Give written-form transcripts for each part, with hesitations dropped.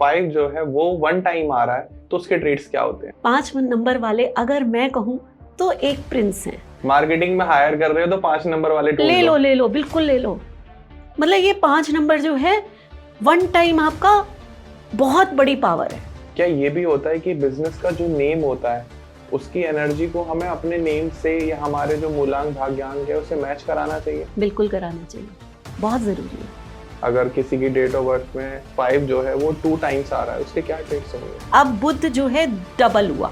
Five जो है वो वन टाइम आ रहा है तो उसके ट्रेड्स क्या होते हैं? 5 नंबर वाले अगर मैं कहूँ तो एक प्रिंस है। मार्केटिंग में हायर कर रहे हो तो 5 नंबर वाले ले लो बिल्कुल ले लो। मतलब ये 5 नंबर जो है वन टाइम आपका बहुत बड़ी पावर है। क्या ये भी होता है कि बिजनेस का जो नेम होता है उसकी एनर्जी को हमें अपने नेम से या हमारे जो मूलांक भाग्यांक है उसे मैच कराना चाहिए? बिल्कुल कराना चाहिए, बहुत जरूरी है। अगर किसी की डेट ऑफ बर्थ में 5 जो है वो 2 टाइम्स आ रहा है उसके क्या ट्रेड्स होंगे? अब बुध जो है डबल हुआ,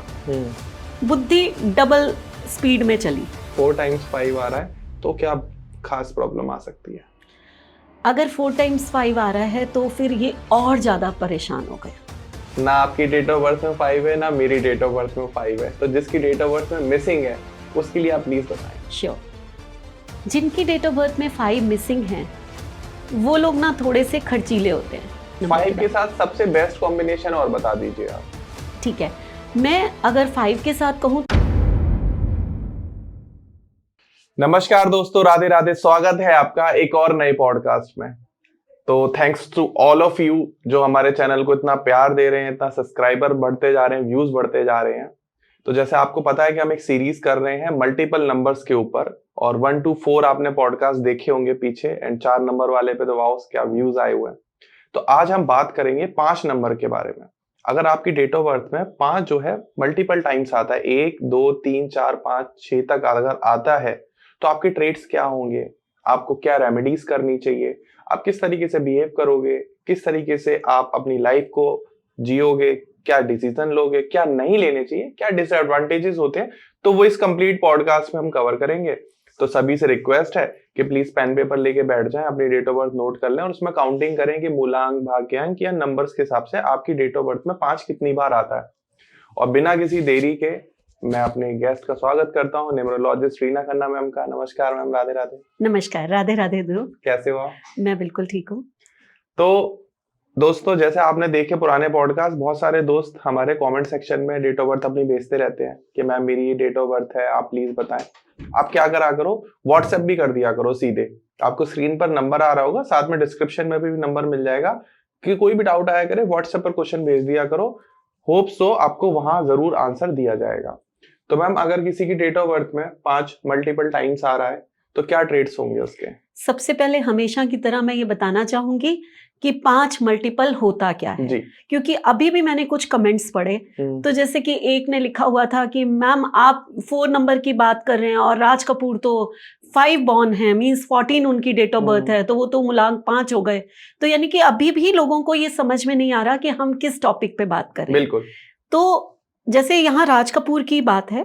बुद्धि डबल स्पीड में चली। 4 टाइम्स 5 आ रहा है तो क्या खास प्रॉब्लम आ सकती है? अगर 4 टाइम्स 5 आ रहा है तो फिर ये और ज्यादा परेशान हो गया। ना आपकी डेट ऑफ बर्थ में 5 है ना मेरी डेट ऑफ बर्थ में 5 है, तो जिसकी डेट ऑफ बर्थ में मिसिंग है उसके लिए आप प्लीज बताएं। श्योर, जिनकी डेट ऑफ बर्थ में 5 मिसिंग है वो लोग ना थोड़े से खर्चीले होते हैं। 5 के साथ सबसे बेस्ट कॉम्बिनेशन और बता दीजिए आप। ठीक है, मैं अगर 5 के साथ कहूँ। नमस्कार दोस्तों, राधे राधे, स्वागत है आपका एक और नए पॉडकास्ट में। तो thanks to all of you जो हमारे चैनल को इतना प्यार दे रहे हैं, इतना सब्सक्राइबर बढ़ते जा रहे हैं, व्यूज बढ़ते जा रहे हैं। तो जैसे आपको पता है कि हम एक सीरीज कर रहे हैं मल्टीपल नंबर्स के ऊपर, और 1 to 4 आपने पॉडकास्ट देखे होंगे पीछे, एंड 4 नंबर वाले पे तो वाओ क्या व्यूज आए हुए हैं। तो आज हम बात करेंगे 5 नंबर के बारे में। अगर आपकी डेट ऑफ बर्थ में 5 जो है मल्टीपल टाइम्स आता है, 1 2 3 4 5 6 तक अगर आता है तो आपके ट्रेड्स क्या होंगे, आपको क्या रेमेडीज करनी चाहिए, आप किस तरीके से बिहेव करोगे, किस तरीके से आप अपनी लाइफ को जियोगे, क्या डिसीजन लोगे, क्या नहीं लेने चाहिए, क्या डिसएडवांटेजेस होते हैं, तो वो इस कंप्लीट पॉडकास्ट में हम कवर करेंगे। तो सभी से रिक्वेस्ट है कि प्लीज पेन पेपर लेके बैठ जाएं, अपनी डेट ऑफ बर्थ नोट कर लें और उसमें काउंटिंग करें कि मूलांक भाग्यांक या नंबर्स के हिसाब से आपकी डेट ऑफ बर्थ में 5 कितनी बार आता है। और बिना किसी देरी के मैं अपने गेस्ट का स्वागत करता हूँ, न्यूमरोलॉजिस्ट रीना खन्ना मैम का। नमस्कार मैम। राधे राधे। नमस्कार, राधे राधे ध्रुव। कैसे हो? मैं बिल्कुल ठीक हूँ। तो दोस्तों, जैसे आपने देखे पुराने पॉडकास्ट, बहुत सारे दोस्त हमारे कमेंट सेक्शन में डेट ऑफ बर्थ अपनी भेजते रहते हैं कि मैम मेरी ये डेट ऑफ बर्थ है, आप प्लीज बताएं। आप क्या करा करो, व्हाट्सएप भी कर दिया करो सीधे। आपको स्क्रीन पर नंबर आ रहा होगा, साथ में डिस्क्रिप्शन में भी नंबर मिल जाएगा, कि कोई भी डाउट आया करे व्हाट्सएप पर क्वेश्चन भेज दिया करो। होप सो आपको वहां जरूर आंसर दिया जाएगा। तो मैम, अगर किसी की डेट ऑफ बर्थ में 5 मल्टीपल टाइम्स आ रहा है तो क्या ट्रेड्स होंगे उसके? सबसे पहले हमेशा की तरह मैं ये बताना चाहूंगी कि 5 मल्टीपल होता क्या है जी। क्योंकि अभी भी मैंने कुछ कमेंट्स पढ़े, तो जैसे कि एक ने लिखा हुआ था कि मैम आप 4 नंबर की बात कर रहे हैं और राज कपूर तो 5 बॉर्न है, मींस 14 उनकी डेट ऑफ बर्थ है, तो वो तो मूलांक 5 हो गए। तो यानी कि अभी भी लोगों को ये समझ में नहीं आ रहा कि हम किस टॉपिक पे बात कर रहे हैं। बिल्कुल। तो जैसे यहाँ राज कपूर की बात है,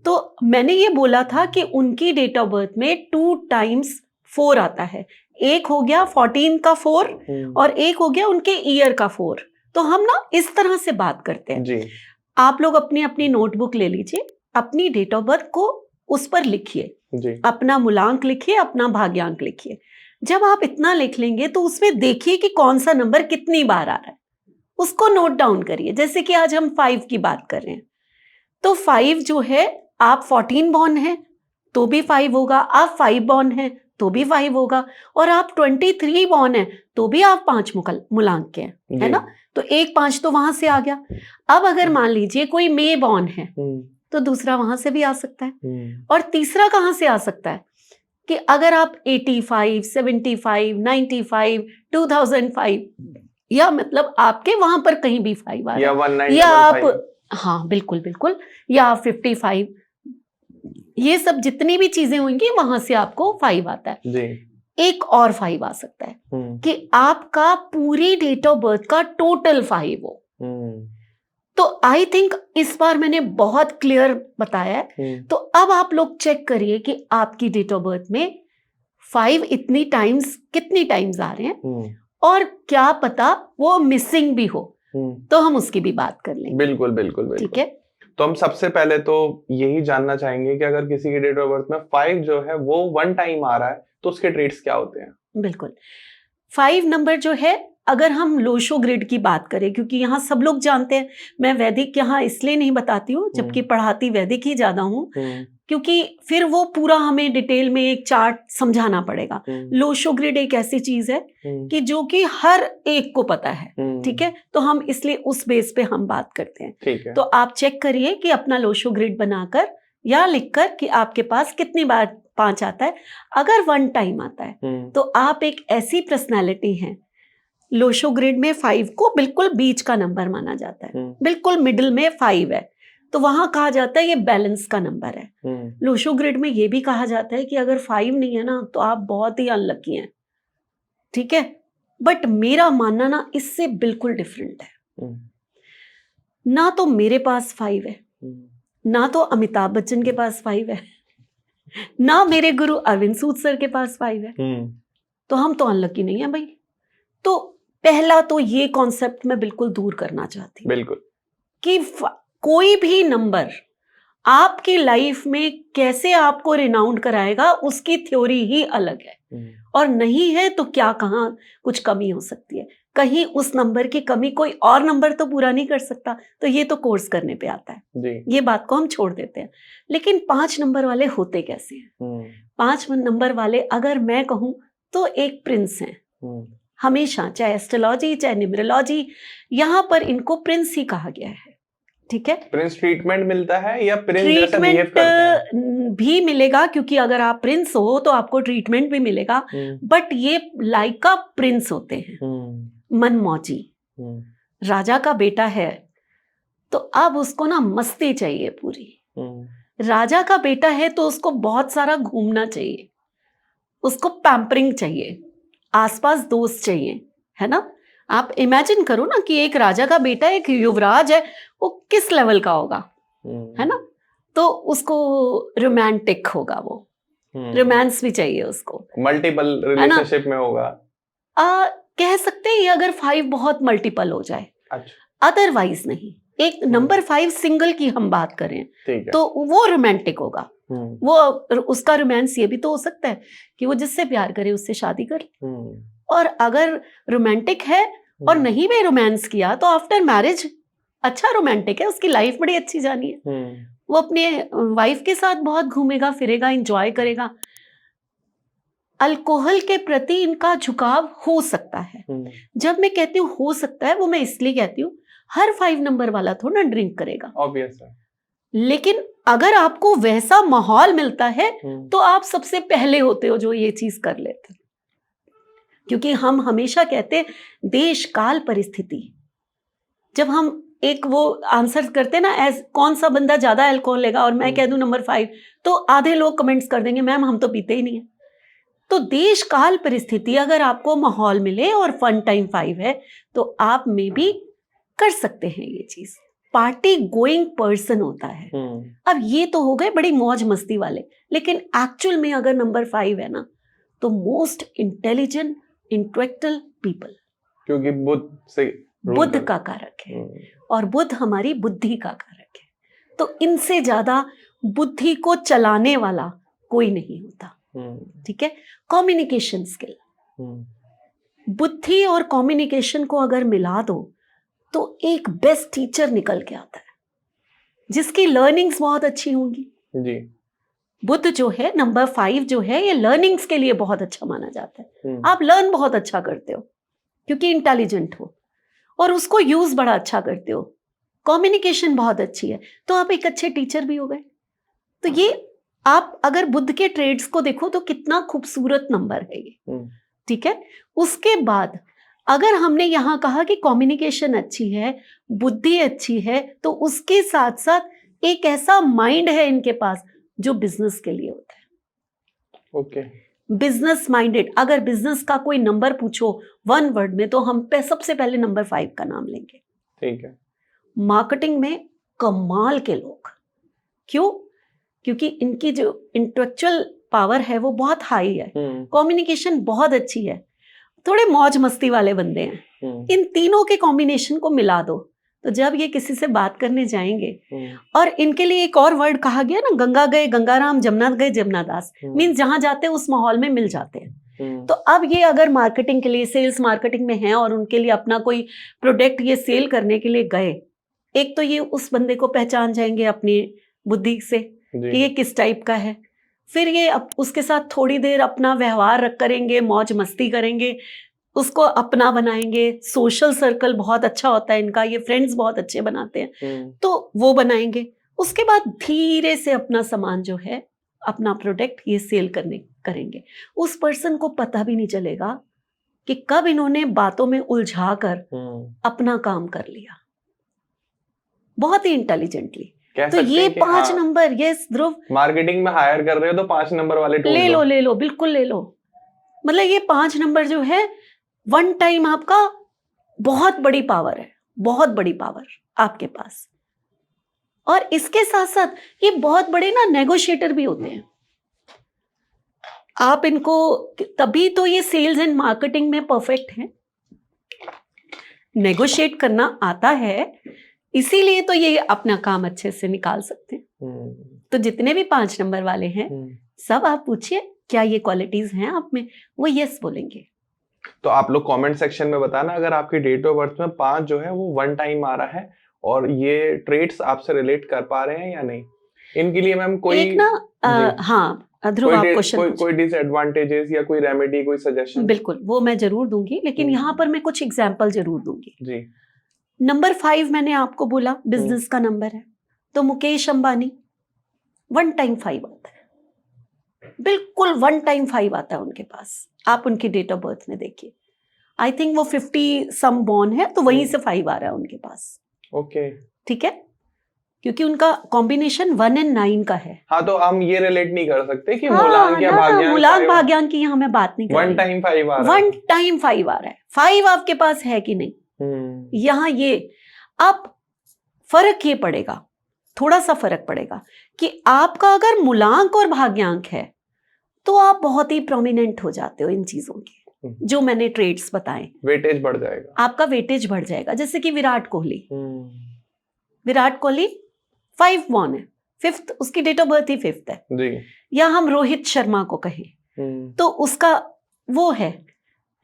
तो मैंने ये बोला था कि उनकी डेट ऑफ बर्थ में 2 टाइम्स 4 आता है। एक हो गया 14 का 4 और एक हो गया उनके ईयर का 4। तो हम ना इस तरह से बात करते हैं जी। आप लोग अपनी अपनी नोटबुक ले लीजिए, अपनी डेट ऑफ बर्थ को उस पर लिखिए, अपना मूलांक लिखिए, अपना भाग्यांक लिखिए। जब आप इतना लिख लेंगे तो उसमें देखिए कि कौन सा नंबर कितनी बार आ रहा है, उसको नोट डाउन करिए। जैसे कि आज हम 5 की बात कर रहे हैं, तो 5 जो है, आप 14 बॉर्न हैं तो भी 5 होगा, आप 5 बॉर्न हैं तो भी 5 होगा, और आप 23 बॉर्न हैं तो भी आप 5 मूलांक के हैं, है ना। तो एक 5 तो वहां से आ गया। अब अगर मान लीजिए कोई मे बॉर्न है तो दूसरा वहां से भी आ सकता है, और तीसरा कहां से आ सकता है कि अगर आप 85, 75, 95, 2005, या मतलब आपके वहां पर कहीं भी 5 आ रहा है, या आप, हाँ बिल्कुल बिल्कुल, या 55, ये सब जितनी भी चीजें होंगी वहां से आपको 5 आता है जी। एक और 5 आ सकता है कि आपका पूरी डेट ऑफ बर्थ का टोटल 5 हो। तो आई थिंक इस बार मैंने बहुत क्लियर बताया है। तो अब आप लोग चेक करिए कि आपकी डेट ऑफ बर्थ में 5 इतनी टाइम्स, कितनी टाइम्स आ रहे हैं, और क्या पता वो मिसिंग भी हो, तो हम उसकी भी बात कर लेंगे। बिल्कुल बिल्कुल बिल्कुल, ठीक है। तो हम सबसे पहले तो यही जानना चाहेंगे कि अगर किसी की डेट ऑफ बर्थ में 5 जो है वो वन टाइम आ रहा है तो उसके ट्रेड्स क्या होते हैं? बिल्कुल, 5 नंबर जो है अगर हम लोशो ग्रिड की बात करें, क्योंकि यहाँ सब लोग जानते हैं, मैं वैदिक यहाँ इसलिए नहीं बताती हूँ जबकि पढ़ाती वैदिक ही ज्यादा हूँ, क्योंकि फिर वो पूरा हमें डिटेल में एक चार्ट समझाना पड़ेगा। लोशो ग्रिड एक ऐसी चीज है कि जो कि हर एक को पता है, ठीक है, तो हम इसलिए उस बेस पे हम बात करते हैं। ठीक है। तो आप चेक करिए कि अपना लोशो ग्रिड बनाकर या लिखकर कि आपके पास कितनी बार 5 आता है। अगर 1 टाइम आता है तो आप एक ऐसी पर्सनैलिटी हैं, लोशो ग्रिड में 5 को बिल्कुल बीच का नंबर माना जाता है, बिल्कुल मिडिल में 5 है, तो वहां कहा जाता है ये बैलेंस का नंबर है। लोशो ग्रिड में ये भी कहा जाता है कि अगर 5 नहीं है ना तो आप बहुत ही अनलकी हैं, ठीक है। बट मेरा मानना ना इससे बिल्कुल डिफरेंट है। ना तो मेरे पास 5 है, ना तो अमिताभ बच्चन के पास 5 है, ना मेरे गुरु अरविंद सूद सर के पास 5 है, तो हम तो अनलकी नहीं है भाई। तो पहला तो ये कॉन्सेप्ट मैं बिल्कुल दूर करना चाहती हूँ, बिल्कुल, कि कोई भी नंबर आपकी लाइफ में कैसे आपको रिनाउंड कराएगा उसकी थ्योरी ही अलग है, और नहीं है तो क्या कहाँ कुछ कमी हो सकती है, कहीं उस नंबर की कमी कोई और नंबर तो पूरा नहीं कर सकता, तो ये तो कोर्स करने पे आता है जी। ये बात को हम छोड़ देते हैं। लेकिन 5 नंबर वाले होते कैसे हैं? 5 नंबर वाले अगर मैं कहूँ तो एक प्रिंस हैं, हमेशा, चाहे एस्ट्रोलॉजी चाहे न्यूमरोलॉजी, यहाँ पर इनको प्रिंस ही कहा गया है, ठीक है। प्रिंस ट्रीटमेंट मिलता है या प्रिंस जैसा बिहेव करते हैं? भी मिलेगा, क्योंकि अगर आप प्रिंस हो तो आपको ट्रीटमेंट भी मिलेगा, बट ये लाइक का प्रिंस होते हैं, मनमौजी, राजा का बेटा है तो अब उसको ना मस्ती चाहिए पूरी। राजा का बेटा है तो उसको बहुत सारा घूमना चाहिए, उसको पैम्परिंग चाहिए, आसपास दोस्त चाहिए, है ना। आप इमेजिन करो ना कि एक राजा का बेटा एक युवराज है, वो किस लेवल का होगा, है ना। तो उसको रोमांटिक होगा, वो रोमांस भी चाहिए उसको, मल्टीपल रिलेशनशिप में होगा। कह सकते हैं ये अगर 5 बहुत मल्टीपल हो जाए, अच्छा, अदरवाइज नहीं। एक नंबर 5 सिंगल की हम बात करें तो वो रोमांटिक होगा, वो उसका रोमांस ये भी तो हो सकता है कि वो जिससे प्यार करे उससे शादी करे, और अगर रोमांटिक है और नहीं भी रोमांस किया तो आफ्टर मैरिज अच्छा रोमांटिक है, उसकी लाइफ बड़ी अच्छी जानी है, वो अपने वाइफ के साथ बहुत घूमेगा फिरेगा, एंजॉय करेगा। अल्कोहल के प्रति इनका झुकाव हो सकता है। जब मैं कहती हूँ हो सकता है, वो मैं इसलिए कहती हूँ हर 5 नंबर वाला थोड़ा ड्रिंक करेगा, ऑब्वियस है, लेकिन अगर आपको वैसा माहौल मिलता है तो आप सबसे पहले होते हो जो ये चीज कर लेते, क्योंकि हम हमेशा कहते हैं देश काल परिस्थिति। जब हम एक वो आंसर करते ना, एज कौन सा बंदा ज्यादा अल्कोहल लेगा, और मैं कह दूं नंबर 5, तो आधे लोग कमेंट्स कर देंगे मैम हम तो पीते ही नहीं है। तो देश काल परिस्थिति, अगर आपको माहौल मिले और फन टाइम 5 है तो आप में भी कर सकते हैं ये चीज। पार्टी गोइंग पर्सन होता है। अब ये तो हो गए बड़ी मौज मस्ती वाले, लेकिन एक्चुअल में अगर नंबर 5 है ना तो मोस्ट इंटेलिजेंट इंटेलेक्चुअल पीपल, क्योंकि बुध का कारक है और बुध हमारी बुद्धि का कारक है, तो इनसे ज्यादा बुद्धि को चलाने वाला कोई नहीं होता, ठीक है। कम्युनिकेशन स्किल, बुद्धि और कम्युनिकेशन को अगर मिला दो तो एक बेस्ट टीचर निकल के आता है, जिसकी लर्निंग्स बहुत अच्छी होंगी जी। बुध जो है नंबर 5 जो है, ये लर्निंग्स के लिए बहुत अच्छा माना जाता है। आप लर्न बहुत अच्छा करते हो क्योंकि इंटेलिजेंट हो, और उसको यूज बड़ा अच्छा करते हो, कम्युनिकेशन बहुत अच्छी है, तो आप एक अच्छे टीचर भी हो गए। तो ये आप अगर बुध के ट्रेड्स को देखो तो कितना खूबसूरत नंबर है ये, ठीक है। उसके बाद अगर हमने यहाँ कहा कि कम्युनिकेशन अच्छी है, बुद्धि अच्छी है, तो उसके साथ साथ एक ऐसा माइंड है इनके पास जो बिजनेस के लिए होता है। Okay, business minded. अगर बिजनेस का कोई नंबर पूछो 1 वर्ड में तो हम सबसे पहले नंबर 5 का नाम लेंगे, ठीक है। मार्केटिंग में कमाल के लोग, क्यों? क्योंकि इनकी जो इंटेलेक्चुअल पावर है वो बहुत हाई है, कम्युनिकेशन बहुत अच्छी है, थोड़े मौज मस्ती वाले बंदे हैं। इन तीनों के कॉम्बिनेशन को मिला दो तो जब ये किसी से बात करने जाएंगे, और इनके लिए एक और वर्ड कहा गया ना, गंगा गए गंगाराम, जमुना गए जमुनादास, मीन्स जहां जाते हैं उस माहौल में मिल जाते हैं। तो अब ये अगर मार्केटिंग के लिए, सेल्स मार्केटिंग में है और उनके लिए अपना कोई प्रोडक्ट ये सेल करने के लिए गए, एक तो ये उस बंदे को पहचान जाएंगे अपनी बुद्धि से कि ये किस टाइप का है। फिर ये उसके साथ थोड़ी देर अपना व्यवहार करेंगे, मौज मस्ती करेंगे, उसको अपना बनाएंगे। सोशल सर्कल बहुत अच्छा होता है इनका, ये फ्रेंड्स बहुत अच्छे बनाते हैं, तो वो बनाएंगे। उसके बाद धीरे से अपना सामान जो है, अपना प्रोडक्ट ये सेल करेंगे। उस पर्सन को पता भी नहीं चलेगा कि कब इन्होंने बातों में उलझा कर अपना काम कर लिया, बहुत ही इंटेलिजेंटली। तो ये 5 नंबर, ये ध्रुव मार्केटिंग में हायर कर रहे हो तो 5 नंबर वाले टूल ले लो, बिल्कुल ले लो। मतलब ये 5 नंबर जो है, वन टाइम आपका बहुत बड़ी पावर है, बहुत बड़ी पावर आपके पास। और इसके साथ साथ ये बहुत बड़े ना नेगोशिएटर भी होते हैं। आप इनको, तभी तो ये सेल्स एंड मार्केटिंग में परफेक्ट हैं, नेगोशिएट करना आता है, इसीलिए तो ये अपना काम अच्छे से निकाल सकते हैं। तो जितने भी 5 नंबर वाले हैं, सब आप पूछिए क्या ये क्वालिटीज हैं आप में, वो यस बोलेंगे। तो आप लोग कमेंट सेक्शन में बताना अगर आपकी डेट ऑफ बर्थ में 5 जो है वो 1 टाइम आ रहा है और ये ट्रेट्स आपसे रिलेट कर पा रहे हैं या नहीं। इनके लिए मैम कोई एक ना हाँ ध्रुव, आप क्वेश्चन कोई डिसएडवांटेजेस या कोई रेमेडी, कोई सजेशन? बिल्कुल, वो मैं जरूर दूंगी, लेकिन यहाँ पर मैं कुछ एग्जांपल जरूर दूंगी जी। नंबर 5 मैंने आपको बोला बिजनेस का नंबर है, तो मुकेश अंबानी 1 टाइम 5 आता है, बिल्कुल 1 टाइम 5 आता है उनके पास। आप उनकी डेट ऑफ बर्थ में देखिए, आई थिंक वो 50 सम बॉर्न है, तो वहीं से 5 आ रहा है उनके पास। ओके, ठीक है, क्योंकि उनका कॉम्बिनेशन 1 और 9 का है। हाँ, तो हम ये रिलेट नहीं कर सकते कि मूलांक या भाग्यांक, मूलांक भाग्यांक की यहाँ मैं बात नहीं कर रही। 1 टाइम 5 आ रहा है, 1 टाइम 5 आ रहा है, 5 आपके पास है कि नहीं, यहाँ ये अब फर्क ये पड़ेगा, थोड़ा सा फर्क पड़ेगा कि आपका अगर मूलांक और भाग्यांक है तो आप बहुत ही प्रोमिनेंट हो जाते हो इन चीजों के, जो मैंने ट्रेड्स बताए, वेटेज बढ़ जाएगा, आपका वेटेज बढ़ जाएगा। जैसे कि विराट कोहली 5 बॉर्न है, 5th उसकी date of birth he 5th है जी। या हम रोहित शर्मा को कहें तो उसका वो है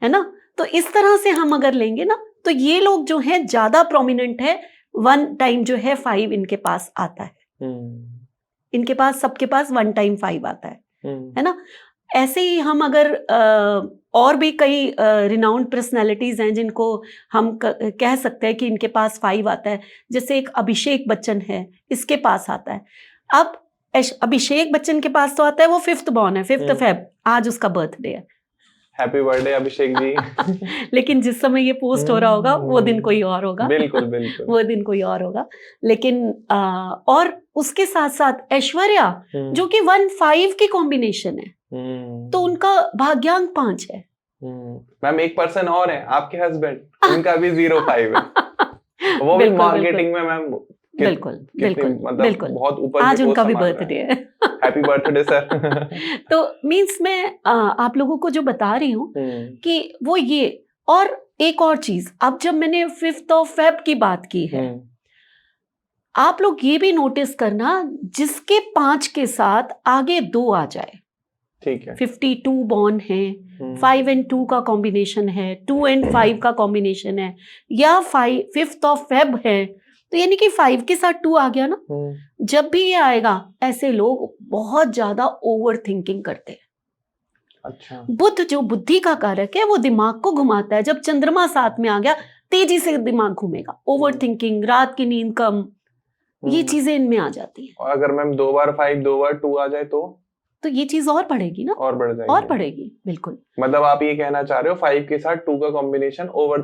ना। तो इस तरह से हम अगर लेंगे ना, तो ये लोग जो हैं ज्यादा प्रोमिनेंट है, 1 टाइम जो है 5 इनके पास आता है। इनके पास, सबके पास 1 टाइम 5 आता है ना। ऐसे ही हम अगर और भी कई रिनाउंड पर्सनैलिटीज हैं जिनको हम कह सकते हैं कि इनके पास 5 आता है। जैसे एक अभिषेक बच्चन है, इसके पास आता है। अब अभिषेक बच्चन के पास तो आता है, वो 5th बॉर्न है, 5th फेब, आज उसका बर्थडे है। Happy birthday Abhishek ji. लेकिन जिस समय ये पोस्ट हो रहा होगा वो दिन कोई और होगा। बिल्कुल बिल्कुल, वो दिन कोई और होगा। लेकिन और उसके साथ साथ ऐश्वर्या जो कि 1-5 की कॉम्बिनेशन है, तो उनका भाग्यांक 5 है। मैम एक पर्सन और है, आपके हस्बैंड, उनका भी 0-5 है, वो भी मार्केटिंग में मैम बिल्कुल मतलब बिल्कुल, बहुत ऊपर, आज उनका भी बर्थडे है। Happy birthday sir. तो मीन्स मैं आप लोगों को जो बता रही हूँ कि वो ये, और एक और चीज, अब जब मैंने 5th ऑफ फेब की बात की है, आप लोग ये भी नोटिस करना, जिसके 5 के साथ आगे 2 आ जाए, ठीक है, 52 बॉर्न है, 5 and 2 का कॉम्बिनेशन है, 2 and 5 का कॉम्बिनेशन है, या 5th ऑफ फेब है, तो यानी कि 5 के साथ 2 आ गया ना। जब भी ये आएगा, ऐसे लोग बहुत ज्यादा ओवर थिंकिंग करते हैं। अच्छा, बुध जो बुद्धि का कारक है, वो दिमाग को घुमाता है। जब चंद्रमा साथ में आ गया, तेजी से दिमाग घूमेगा, ओवर थिंकिंग, रात की नींद कम, ये चीजें इनमें आ जाती हैं। और अगर मैम 2 बार 5 2 बार 2 आ जाए तो ये चीज और बढ़ेगी ना, और बढ़ जाएगी, और बढ़ेगी। बिल्कुल, मतलब आप ये कहना चाह रहे हो 5 के साथ 2 का कॉम्बिनेशन ओवर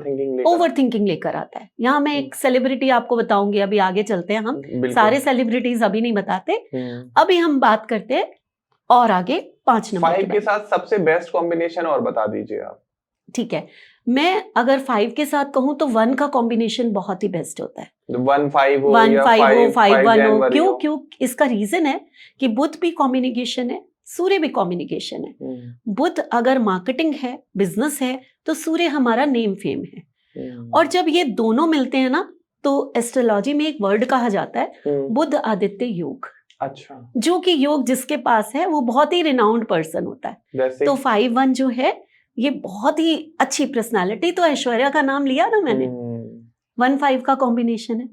थिंकिंग लेकर आता है। यहाँ मैं एक सेलिब्रिटी आपको बताऊंगी, अभी आगे चलते हैं हम, सारे सेलिब्रिटीज अभी नहीं बताते, अभी हम बात करते हैं और आगे 5 नंबर 5 के साथ सबसे बेस्ट कॉम्बिनेशन और बता दीजिए आप। ठीक है, मैं अगर 5 के साथ कहूं तो 1 का कॉम्बिनेशन बहुत ही बेस्ट होता है। 1-5 हो, 5-1 हो, क्यों? इसका रीजन है कि बुध भी कम्युनिकेशन है, सूर्य भी कम्युनिकेशन है। बुध अगर मार्केटिंग है, बिजनेस है, तो सूर्य हमारा नेम फेम है। और जब ये दोनों मिलते हैं ना, तो एस्ट्रोलॉजी में एक वर्ड कहा जाता है, बुध आदित्य योग। अच्छा, जो कि योग जिसके पास है वो बहुत ही रिनाउंड पर्सन होता है। जैसे तो 5-1 जो है ये बहुत ही अच्छी पर्सनालिटी, तो ऐश्वर्या का नाम लिया ना मैंने, 1-5 का कॉम्बिनेशन है,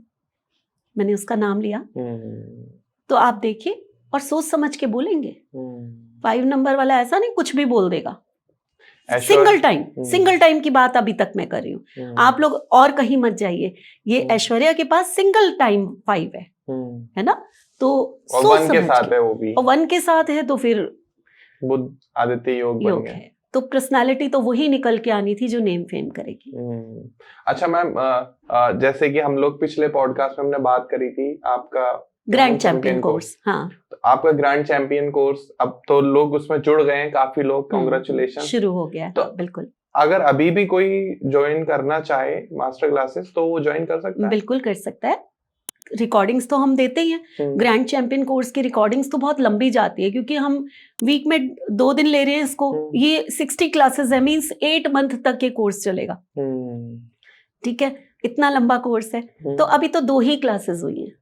मैंने उसका नाम लिया। तो आप देखिए और सोच समझ के बोलेंगे। 5 नंबर वाला ऐसा नहीं कुछ भी बोल देगा। सिंगल टाइम की बात अभी तक मैं कर रही हूँ, आप लोग और कहीं मत जाइए। ये ऐश्वर्या के पास सिंगल टाइम 5 है ना, तो और सोच 1 के समझ साथ है वो भी, और 1 के साथ है तो फिर बुध आदित्य योग बन योग गया। है। तो पर्सनालिटी तो वही निकल के आनी थी जो नेम फेम करेगी। अच्छा मैम, जैसे कि हम लोग पिछले पॉडकास्ट में हमने बात करी थी आपका ग्रैंड चैंपियन कोर्स, हाँ तो आपका ग्रैंड चैंपियन कोर्स, अब तो लोग उसमें जुड़ गए हैं काफी लोग, कांग्रेचुलेशन, शुरू हो गया है। तो बिल्कुल, अगर अभी भी कोई ज्वाइन करना चाहे मास्टर क्लासेस तो वो ज्वाइन कर सकता है? बिल्कुल कर सकता है। रिकॉर्डिंग्स तो हम देते ही हैं। ग्रैंड चैंपियन कोर्स की रिकॉर्डिंग्स तो बहुत लंबी जाती है क्योंकि हम वीक में 2 दिन ले रहे हैं इसको। ये 60 क्लासेस है, मींस 8 मंथ तक ये कोर्स चलेगा। ठीक है, इतना लंबा कोर्स है। तो अभी तो 2 ही क्लासेस हुई हैं।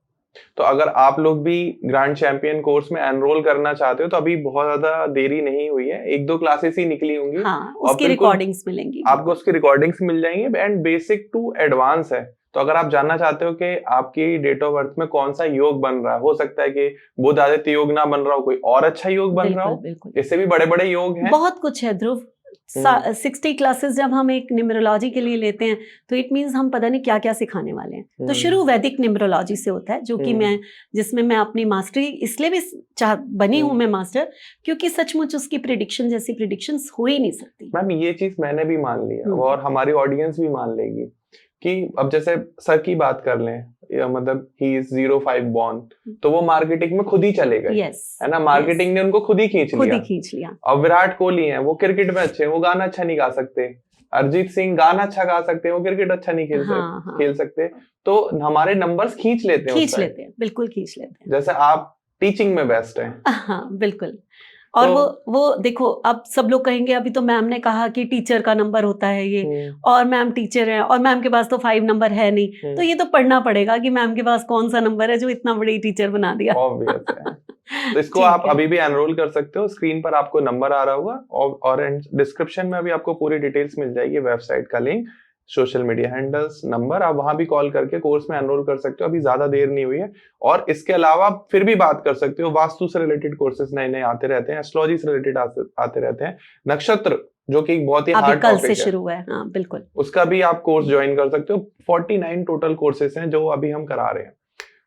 तो अगर आप लोग भी ग्रैंड चैंपियन कोर्स में एनरोल करना चाहते हो तो अभी बहुत ज्यादा देरी नहीं हुई है, 1-2 क्लासेस ही निकली होंगी। हाँ, उसकी रिकॉर्डिंग्स मिलेंगी आपको, उसकी रिकॉर्डिंग्स मिल जाएंगी एंड बेसिक टू एडवांस है। तो अगर आप जानना चाहते हो कि आपकी डेट ऑफ बर्थ में कौन सा योग बन रहा है, हो सकता है कि बुध आदित्य योग ना बन रहा हो, कोई और अच्छा योग बन रहा हो, इससे भी बड़े बड़े योग हैं, बहुत कुछ है ध्रुव। 60 क्लासेस जब हम एक न्यूमरोलॉजी के लिए लेते हैं तो इट मींस हम पता नहीं क्या क्या सिखाने वाले हैं। तो शुरू वैदिक न्यूमरोलॉजी से होता है, जो कि मैं, जिसमें मैं अपनी मास्टरी इसलिए भी बनी हूं मैं मास्टर, क्योंकि सचमुच उसकी प्रिडिक्शन जैसी प्रिडिक्शंस हो ही नहीं सकती। मैम ये चीज मैंने भी मान लिया और हमारी ऑडियंस भी मान लेगी कि अब जैसे सर की बात कर लें, मतलब ही इज 05 बॉर्न, तो वो मार्केटिंग में खुद ही चले गए, है ना, मार्केटिंग ने उनको खुद ही खींच लिया। और विराट कोहली हैं, वो क्रिकेट में अच्छे हैं, वो गाना अच्छा नहीं गा सकते। अरिजीत सिंह गाना अच्छा गा सकते हैं, वो क्रिकेट अच्छा नहीं खेल सकते। तो हमारे नंबर्स खींच लेते हैं, बिल्कुल खींच लेते हैं। जैसे आप टीचिंग में बेस्ट हैं। हाँ बिल्कुल। और वो देखो, अब सब लोग कहेंगे अभी तो मैम ने कहा कि टीचर का नंबर होता है ये, और मैम टीचर है और मैम के पास तो 5 नंबर है नहीं, तो ये तो पढ़ना पड़ेगा कि मैम के पास कौन सा नंबर है जो इतना बड़ी टीचर बना दिया। ऑब्वियस है। तो इसको आप अभी भी एनरोल कर सकते हो, स्क्रीन पर आपको नंबर आ रहा होगा और डिस्क्रिप्शन में भी आपको पूरी डिटेल्स मिल जाएगी, वेबसाइट का link, social media handles, number, आप वहां भी कॉल करके कोर्स में एनरोल कर सकते हो, अभी ज्यादा देर नहीं हुई है। और इसके अलावा फिर भी बात कर सकते हो, वास्तु से रिलेटेड कोर्सेज नए नए आते रहते हैं, एस्ट्रोलॉजी से रिलेटेड आते रहते हैं, नक्षत्र जो कि बहुत ही हार्ड टॉपिक है, शुरू है, हाँ बिल्कुल, उसका भी आप कोर्स ज्वाइन कर सकते हो। 49 टोटल कोर्सेज हैं जो अभी हम करा रहे हैं।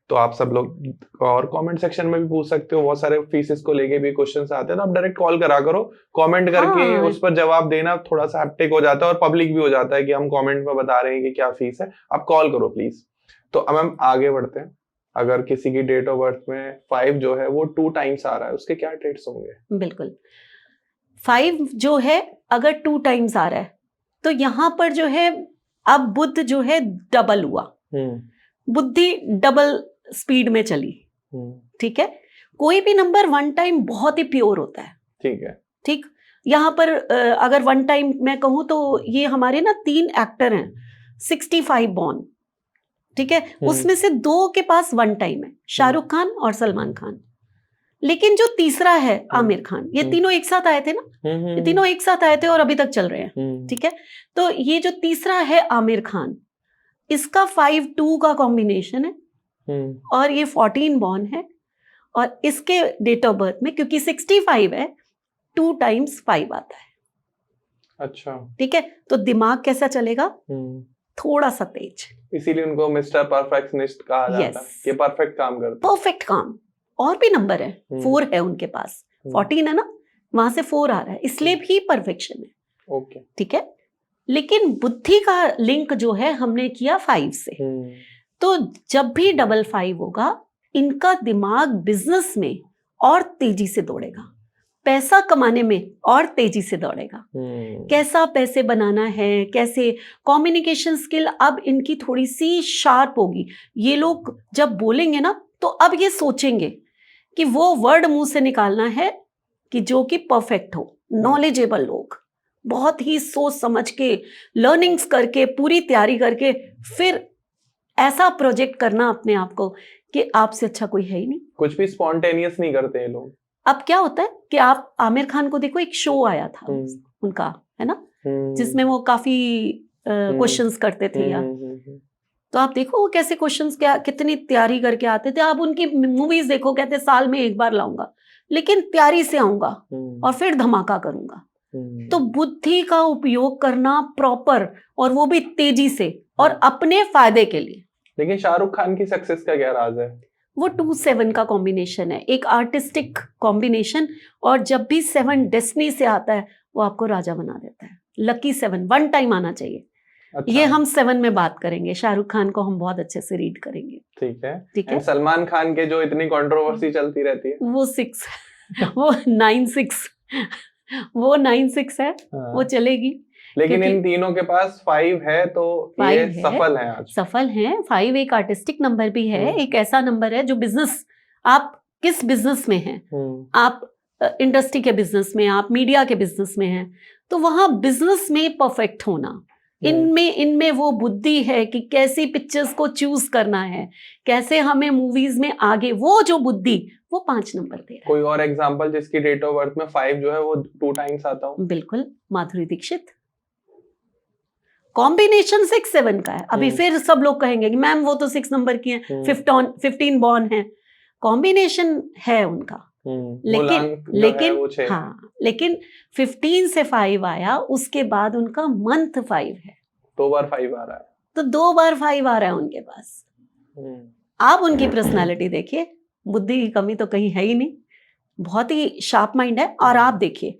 तो आप सब लोग और कमेंट सेक्शन में भी पूछ सकते हो, बहुत सारे फीसेस को लेके भी क्वेश्चंस आते हैं, तो आप डायरेक्ट कॉल करा करो, कमेंट करके उस पर जवाब देना थोड़ा सा हैप्टिक हो जाता है और पब्लिक भी हो जाता है कि हम कमेंट में बता रहे हैं कि क्या फीस है, आप कॉल करो प्लीज। तो अब हम आगे बढ़ते हैं। अगर किसी की डेट ऑफ बर्थ में 5 जो है वो 2 टाइम्स आ रहा है, उसके क्या ट्रेड्स होंगे? बिल्कुल, 5 जो है अगर 2 टाइम्स आ रहा है तो यहाँ पर जो है अब बुध जो है डबल हुआ, बुद्धि डबल स्पीड में चली। ठीक है, कोई भी नंबर 1 टाइम बहुत ही प्योर होता है। ठीक है, ठीक, यहाँ पर अगर 1 टाइम मैं कहूँ तो ये हमारे ना 3 एक्टर हैं 65 बॉर्न, ठीक है, उसमें से 2 के पास 1 टाइम है, शाहरुख खान और सलमान खान। लेकिन जो तीसरा है आमिर खान, ये तीनों एक साथ आए थे ना, ये तीनों एक साथ आए थे और अभी तक चल रहे हैं। ठीक है, तो ये जो तीसरा है आमिर खान, इसका 5-2 का कॉम्बिनेशन है और ये 14 बॉर्न है और इसके डेट ऑफ बर्थ में क्योंकि 65 है 2 टाइम्स 5 आता है। अच्छा, ठीक है, तो दिमाग कैसा चलेगा, थोड़ा सा तेज, इसीलिए उनको मिस्टर परफेक्शनिस्ट कहा जाता है कि परफेक्ट काम करते, परफेक्ट काम। और भी नंबर है, 4 है उनके पास, 14 है ना, वहां से 4 आ रहा है, इसलिए भी परफेक्शन है। ओके, ठीक है, लेकिन बुद्धि का लिंक जो है हमने किया 5 से, तो जब भी 5 होगा इनका दिमाग बिजनेस में और तेजी से दौड़ेगा, पैसा कमाने में और तेजी से दौड़ेगा। कैसा पैसे बनाना है, कैसे कम्युनिकेशन स्किल अब इनकी थोड़ी सी शार्प होगी। ये लोग जब बोलेंगे ना तो अब ये सोचेंगे कि वो वर्ड मुंह से निकालना है कि जो कि परफेक्ट हो। नॉलेजेबल लोग बहुत ही सोच समझ के, लर्निंग्स करके, पूरी तैयारी करके फिर ऐसा प्रोजेक्ट करना अपने आप को कि आपसे अच्छा कोई है ही नहीं। कुछ भी स्पॉन्टेनियस नहीं करते ये लोग। अब क्या होता है कि आप आमिर खान को देखो, एक शो आया था उनका, है ना, जिसमें वो काफी क्वेश्चंस करते थे या तो आप देखो वो कैसे क्वेश्चंस, क्या कितनी तैयारी करके आते थे। आप उनकी मूवीज देखो, कहते साल में एक बार लाऊंगा, लेकिन तैयारी से आऊंगा और फिर धमाका करूंगा। तो बुद्धि का उपयोग करना प्रॉपर, और वो भी तेजी से और अपने फायदे के लिए। लेकिन शाहरुख खान की सक्सेस का क्या राज है? वो 2-7 का कॉम्बिनेशन है, एक आर्टिस्टिक कॉम्बिनेशन, और जब भी 7 डेस्टिनी से आता है वो आपको राजा बना देता है। लकी 7 वन टाइम आना चाहिए। अच्छा। ये हम 7 में बात करेंगे, शाहरुख खान को हम बहुत अच्छे से रीड करेंगे। ठीक है, ठीक है। सलमान खान के जो इतनी कंट्रोवर्सी चलती रहती है, वो 6 वो 9-6 वो 9-6 है। हाँ। वो चलेगी, लेकिन इन तीनों के पास 5 है, तो ये सफल है आज। सफल है। 5 एक आर्टिस्टिक नंबर भी है, एक ऐसा नंबर है जो बिजनेस, आप किस बिजनेस में हैं, आप इंडस्ट्री के बिजनेस में, आप मीडिया के बिजनेस में हैं, तो वहां बिजनेस में परफेक्ट होना, इनमें वो बुद्धि है कि कैसी पिक्चर्स को चूज करना है, कैसे हमें मूवीज में आगे, वो जो बुद्धि, वो 5 नंबर दे रहा है। कोई और एग्जांपल जिसकी डेट ऑफ बर्थ में 5 जो है वो 2 टाइम्स आता हो? बिल्कुल, माधुरी दीक्षित। कॉम्बिनेशन 6-7 का है। अभी फिर सब लोग कहेंगे कि मैम वो तो 6 नंबर की है, 15 बॉर्न है, कॉम्बिनेशन है उनका। लेकिन 15 से 5 आया, उसके बाद उनका मंथ 5 है, 2 बार 5 आ रहा है, तो 2 बार 5 आ रहा है उनके पास। आप उनकी पर्सनालिटी देखिए, बुद्धि की कमी तो कहीं है ही नहीं, बहुत ही शार्प माइंड है। और आप देखिए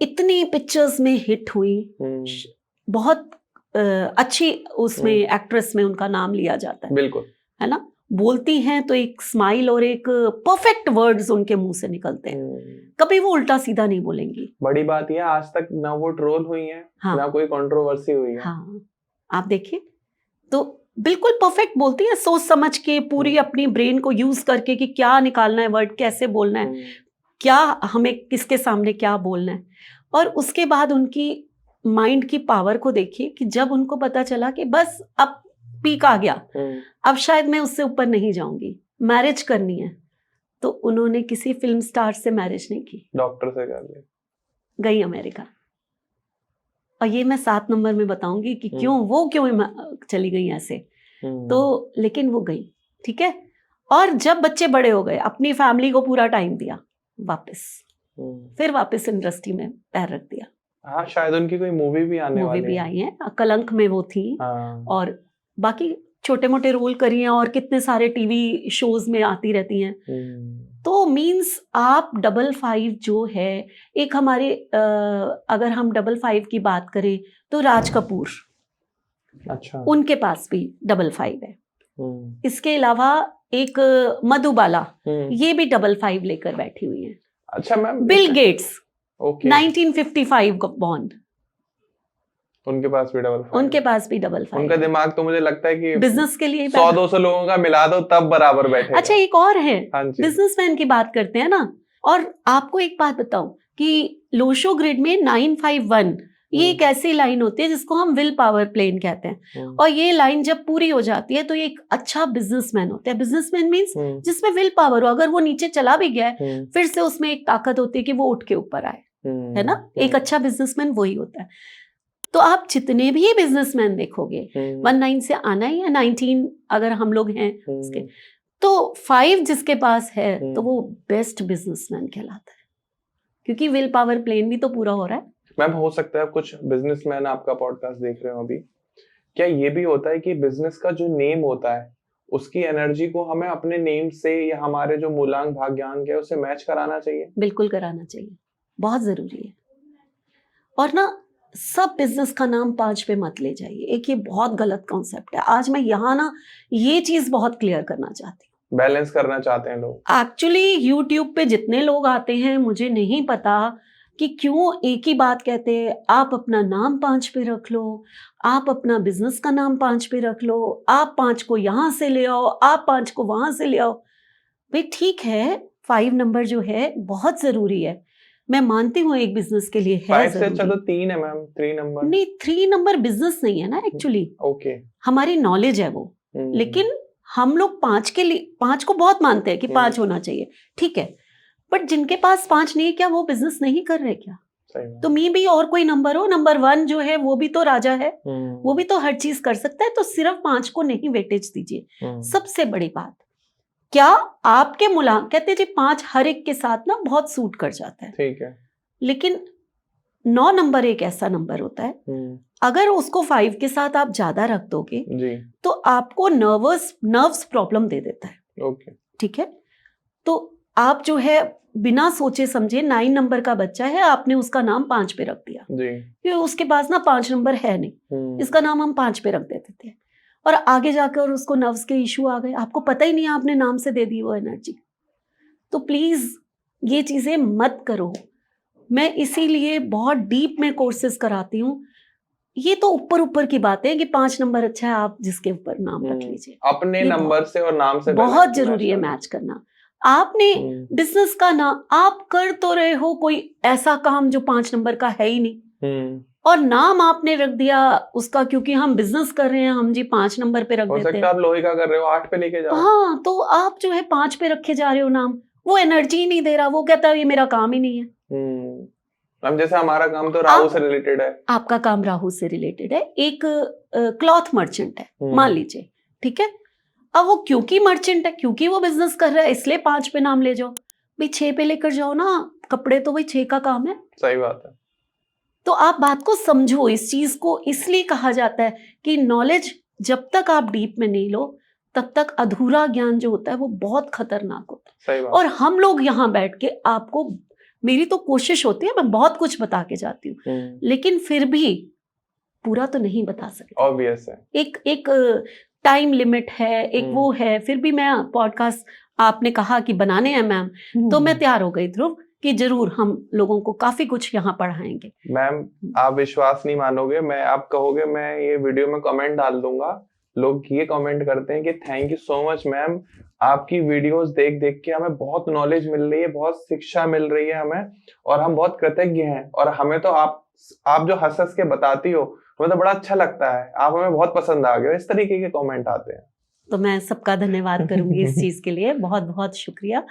इतनी पिक्चर्स में हिट हुई, बहुत अच्छी उसमें एक्ट्रेस में उनका नाम लिया जाता है, बिल्कुल, है ना। बोलती हैं तो एक स्माइल और एक परफेक्ट वर्ड्स उनके मुंह से निकलते हैं, कभी वो उल्टा सीधा नहीं बोलेंगी। बड़ी बात यह, आज तक ना वो ट्रोल हुई है, हाँ, ना कोई कंट्रोवर्सी हुई है। हाँ, आप देखिए तो बिल्कुल परफेक्ट बोलती है, सोच समझ के, पूरी अपनी ब्रेन को यूज करके कि क्या निकालना है वर्ड, कैसे बोलना है, क्या हमें किसके सामने क्या बोलना है। और उसके बाद उनकी माइंड की पावर को देखिए कि जब उनको पता चला कि बस अब पीक आ गया, अब शायद मैं उससे ऊपर नहीं जाऊंगी, मैरिज करनी है, तो उन्होंने किसी फिल्म स्टार से मैरिज नहीं की, डॉक्टर से कर ली, गई अमेरिका। और ये मैं 7 नंबर में बताऊंगी कि क्यों चली गई ऐसे। तो लेकिन वो गई, ठीक है। और जब बच्चे बड़े हो गए, अपनी फैमिली को पूरा टाइम दिया, फिर वापस इंडस्ट्री में पैर रख दिया। हाँ, शायद उनकी कोई मूवी भी आई है, कलंक में वो थी। हाँ। और बाकी छोटे मोटे रोल करी हैं, और कितने सारे टीवी शोज में आती रहती हैं। तो मींस आप 5 जो है, एक हमारे अगर हम 5 की बात करें तो राज कपूर, अच्छा, उनके पास भी 5 है। इसके अलावा एक मधुबाला, ये भी 5 लेकर बैठी हुई है। अच्छा मैम, बिल गेट्स, 1955 बॉर्न, उनके पास भी 5। उनके पास भी 5। उनका दिमाग तो मुझे लगता है कि बिजनेस के लिए 100-200 लोगों का मिला दो तब बराबर बैठेगा। अच्छा, एक और है, बिजनेसमैन की बात करते हैं ना, और आपको एक बात बताऊं कि लोशो ग्रिड में 951, ये एक ऐसी लाइन होती है जिसको हम विल पावर प्लेन कहते हैं। और ये लाइन जब पूरी हो जाती है तो ये एक अच्छा बिजनेसमैन होता है। बिजनेसमैन मींस जिसमें विल पावर हो, अगर वो नीचे चला भी गया है फिर से उसमें एक ताकत होती है कि वो उठ के ऊपर आए, है ना। एक अच्छा बिजनेसमैन वही होता है। तो आप जितने भी बिजनेसमैन देखोगे 19 से आना ही है, 19 अगर हम लोग हैं उसके, तो 5 जिसके पास है तो वो बेस्ट बिजनेसमैन कहलाता है, क्योंकि विल पावर प्लेन भी तो पूरा हो रहा है। मैम, हो सकता है कुछ बिजनेसमैन आपका पॉडकास्ट देख रहे हो अभी, क्या ये भी होता है कि बिजनेस का जो नेम होता है उसकी एनर्जी को हमें अपने नेम से या हमारे जो मूलांक भाग्यांक है उससे मैच कराना चाहिए? बिल्कुल कराना चाहिए, बहुत जरूरी है। और ना, सब बिजनेस का नाम 5 पे मत ले जाइए, एक ये बहुत गलत कॉन्सेप्ट है। आज मैं यहाँ ना ये चीज बहुत क्लियर करना चाहती हूँ। बैलेंस करना चाहते हैं लोग। एक्चुअली यूट्यूब पे जितने लोग आते हैं, मुझे नहीं पता कि क्यों एक ही बात कहते हैं, आप अपना नाम 5 पे रख लो, आप अपना बिजनेस का नाम 5 पे रख लो, आप 5 को यहाँ से ले आओ, आप 5 को वहां से ले आओ। भाई ठीक है, 5 नंबर जो है बहुत जरूरी है, मैं मानती हूँ एक बिजनेस के लिए है 5 से अच्छा तो 3 है मैम, 3 नंबर नहीं, 3 नंबर बिजनेस नहीं है ना एक्चुअली। ओके, हमारी नॉलेज है वो, लेकिन हम लोग 5 के लिए 5 को बहुत मानते हैं कि 5 होना चाहिए, ठीक है, बट जिनके पास 5 नहीं है, क्या वो बिजनेस नहीं कर रहे क्या? तो मी भी और कोई नंबर हो, नंबर 1 जो है वो भी तो राजा है, वो भी तो हर चीज कर सकता है, तो सिर्फ 5 को नहीं वेटेज दीजिए। सबसे बड़ी बात, क्या आपके कहते हैं जी 5 हर एक के साथ ना बहुत सूट कर जाता है, ठीक है, लेकिन 9 नंबर एक ऐसा नंबर होता है, अगर उसको 5 के साथ आप ज्यादा रख दोगे तो आपको नर्व्स प्रॉब्लम दे देता है, ठीक है। तो आप जो है बिना सोचे समझे 9 नंबर का बच्चा है, आपने उसका नाम 5 पे रख दिया, क्योंकि उसके पास ना 5 नंबर है नहीं, इसका नाम हम 5 पे रख देते थे, और आगे जाकर उसको नर्व्स के इश्यू आ गए, आपको पता ही नहीं, आपने नाम से दे दी वो एनर्जी। तो प्लीज ये चीजें मत करो। मैं इसीलिए बहुत डीप में कोर्सेज कराती हूँ। ये तो ऊपर ऊपर की बात है कि 5 नंबर अच्छा है, आप जिसके ऊपर नाम रख लीजिए, अपने नंबर से और नाम से बहुत जरूरी है मैच करना। आपने बिजनेस का नाम आप कर तो रहे हो, कोई ऐसा काम जो 5 नंबर का है ही नहीं, और नाम आपने रख दिया उसका, क्योंकि हम बिजनेस कर रहे हैं, हम जी 5 नंबर पे रख देते हैं। आप लोहे का कर रहे हो, 8 पे लेके जाओ। हाँ, तो आप जो है 5 पे रखे जा रहे हो नाम, वो एनर्जी ही नहीं दे रहा, वो कहता है ये मेरा काम ही नहीं है। हम जैसे हमारा काम तो राहु से रिलेटेड है, आपका काम राहु से रिलेटेड है, एक क्लॉथ मर्चेंट है मान लीजिए, ठीक है। अब वो क्योंकि मर्चेंट है, क्योंकि वो बिजनेस कर रहा है, इसलिए 5 पे नाम ले जाओ, भाई 6 पे लेकर जाओ ना, कपड़े तो भाई 6 का काम है। सही बात है। तो आप बात को समझो, इस चीज को इसलिए कहा जाता है कि नॉलेज जब तक आप डीप में नहीं लो तब तक अधूरा ज्ञान जो होता है वो बहुत खतरनाक होता है। सही बात। और हम लोग यहाँ बैठ के आपको, मेरी तो कोशिश होती है मैं बहुत कुछ बता के जाती हूँ, लेकिन फिर भी पूरा तो नहीं बता सकती, ऑब्वियस है। एक टाइम लिमिट है, एक वो है, फिर भी मैं पॉडकास्ट आपने कहा कि बनाने हैं मैम, तो मैं तैयार हो गई ध्रुव कि जरूर हम लोगों को काफी कुछ यहाँ पढ़ाएंगे। मैम आप विश्वास नहीं मानोगे, मैं आप कहोगे मैं ये वीडियो में कमेंट डाल दूंगा, लोग ये कमेंट करते हैं कि thank you so much ma'am, आपकी वीडियोस देख देख के हमें बहुत नॉलेज मिल रही है, बहुत शिक्षा मिल रही है हमें, और हम बहुत कृतज्ञ हैं, और हमें तो आप जो हंस हंस के बताती हो हमें तो बड़ा अच्छा लगता है, आप हमें बहुत पसंद आ गए, इस तरीके के कमेंट आते हैं। तो मैं सबका धन्यवाद करूंगी इस चीज के लिए, बहुत बहुत शुक्रिया